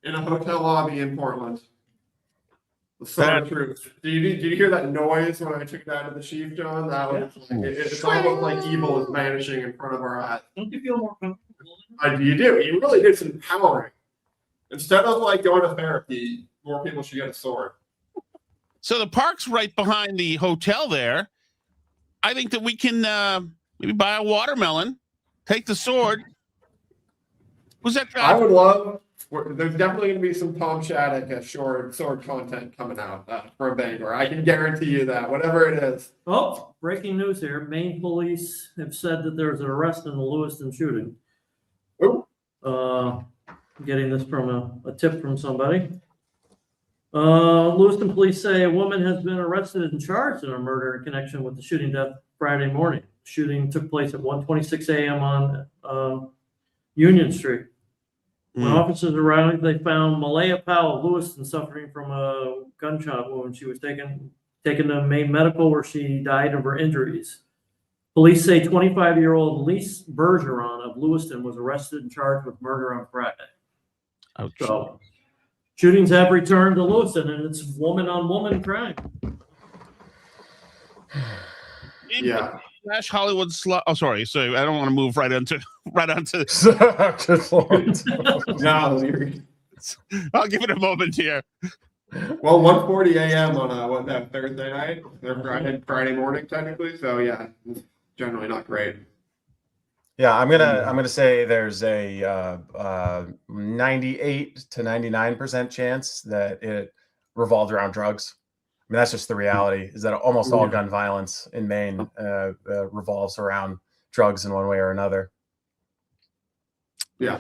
in a hotel lobby in Portland. The sword of truth. Did you hear that noise when I took it down to the sheaf, John? That was it's almost like evil is vanishing in front of our eyes. Don't you feel more comfortable? You do. You really do. It's empowering. Instead of like going to therapy, more people should get a sword. So the park's right behind the hotel there. I think that we can maybe buy a watermelon, take the sword. Who's that guy? I would love. There's definitely going to be some Tom Shattuck sword content coming out from Bangor. I can guarantee you that. Whatever it is. Oh, breaking news here. Maine police have said that there was an arrest in the Lewiston shooting. Ooh. Getting this from a tip from somebody. Lewiston police say a woman has been arrested and charged in a murder in connection with the shooting death Friday morning. The shooting took place at 1:26 a.m. on Union Street. When officers arrived, they found Malaya Powell of Lewiston suffering from a gunshot wound. She was taken to Maine Medical, where she died of her injuries. Police say 25-year-old Lise Bergeron of Lewiston was arrested and charged with murder on Friday. Ouch. So, shootings have returned to Lewiston, and it's woman-on-woman crime. Yeah. Flash Hollywood slot. Oh, sorry. I don't want to move right onto. No, I'll give it a moment here. well, 1:40 a.m. on that Thursday night, or Friday morning technically. So yeah, it's generally not great. Yeah, I'm gonna say there's a 98 to 99% chance that it revolved around drugs. I mean, that's just the reality. Is that almost all gun violence in Maine revolves around drugs in one way or another. Yeah.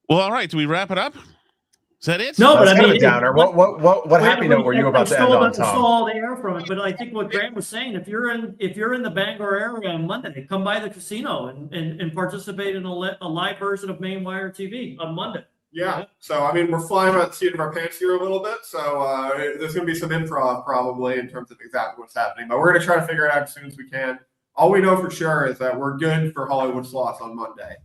Well, all right. Do we wrap it up? Is that it? No, but That's I kind mean, of a downer. What happy note were you about to end on, Stole Tom? all the air from it, but I think what Graham was saying, if you're in the Bangor area on Monday, come by the casino and participate in a live version of Maine Wire TV on Monday. Yeah. So I mean, we're flying by the seat of our pants here a little bit. So there's going to be some improv probably in terms of exactly what's happening, but we're going to try to figure it out as soon as we can. All we know for sure is that we're good for Hollywood Slots on Monday.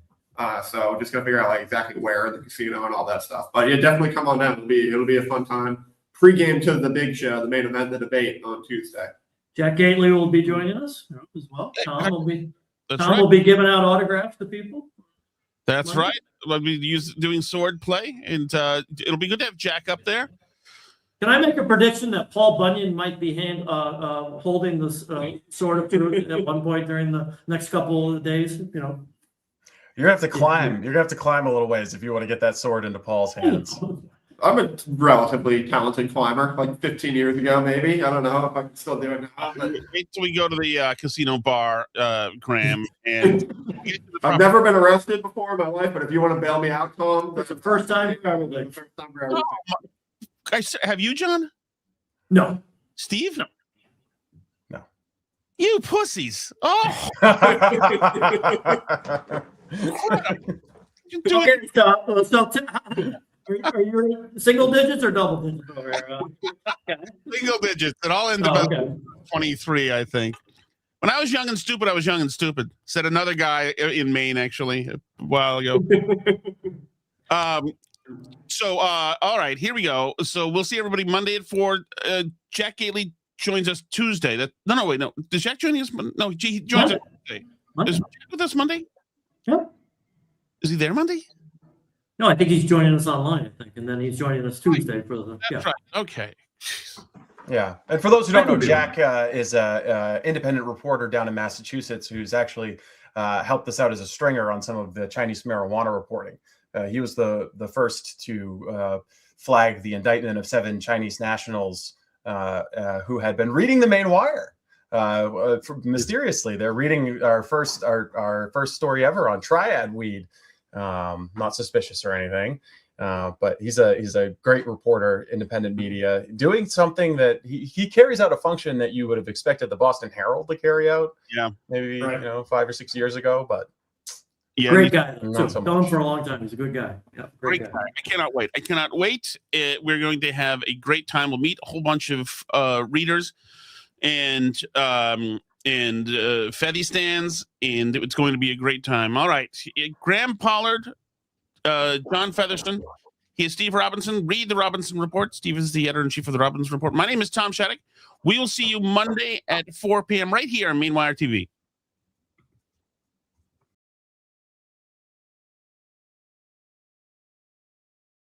So just gonna figure out like exactly where in the casino and all that stuff. But yeah, definitely come on down. It'll be a fun time. Pre-game to the big show, the main event, the debate on Tuesday. Jack Gately will be joining us as well. Tom will That's be giving out autographs to people. That's right. We'll be doing sword play, and it'll be good to have Jack up there. Can I make a prediction that Paul Bunyan might be holding this sword of truth at one point during the next couple of days? You know, You're gonna have to climb. You're gonna have to climb a little ways if you want to get that sword into Paul's hands. I'm a relatively talented climber, like 15 years ago, maybe. I don't know if I can still do it now. But Wait till we go to the casino bar, Graham, and I've never been arrested before in my life, but if you want to bail me out, Tom, That's the first time for everything. First time for everything. Have you, John? No. Steve? No. You pussies! Oh, you do it. Okay, so are you single digits or double digits? Single digits. It all ended up 23, I think. When I was young and stupid, I was young and stupid. Said another guy in Maine, actually, a while ago. So, all right, here we go. So we'll see everybody Monday at 4. Jack Gately joins us Tuesday. No. Does Jack join us? No, he joins us Tuesday. Is Jack with us Monday? Yeah. Is he there Monday? No, I think he's joining us online, I think, and then he's joining us Tuesday for the, yeah. That's right. Okay. Yeah, and for those who don't know, Jack is a independent reporter down in Massachusetts who's actually helped us out as a stringer on some of the Chinese marijuana reporting. He was the first to flag the indictment of 7 Chinese nationals who had been reading the Maine Wire. Mysteriously, they're reading our first story ever on triad weed. Not suspicious or anything. But he's a great reporter, independent media, doing something that he carries out a function that you would have expected the Boston Herald to carry out. Yeah, maybe 5 or 6 years ago, but yeah, great guy. Not so known much. for a long time. He's a good guy. Yeah, great guy. I cannot wait. We're going to have a great time. We'll meet a whole bunch of readers and Fetty stands, and it's going to be a great time. All right, Graham Pollard. John Featherston. He is Steve Robinson. Read the Robinson Report. Steve is the editor-in-chief of the Robinson Report. My name is Tom Shattuck. We will see you Monday at 4 p.m. right here on Maine Wire TV.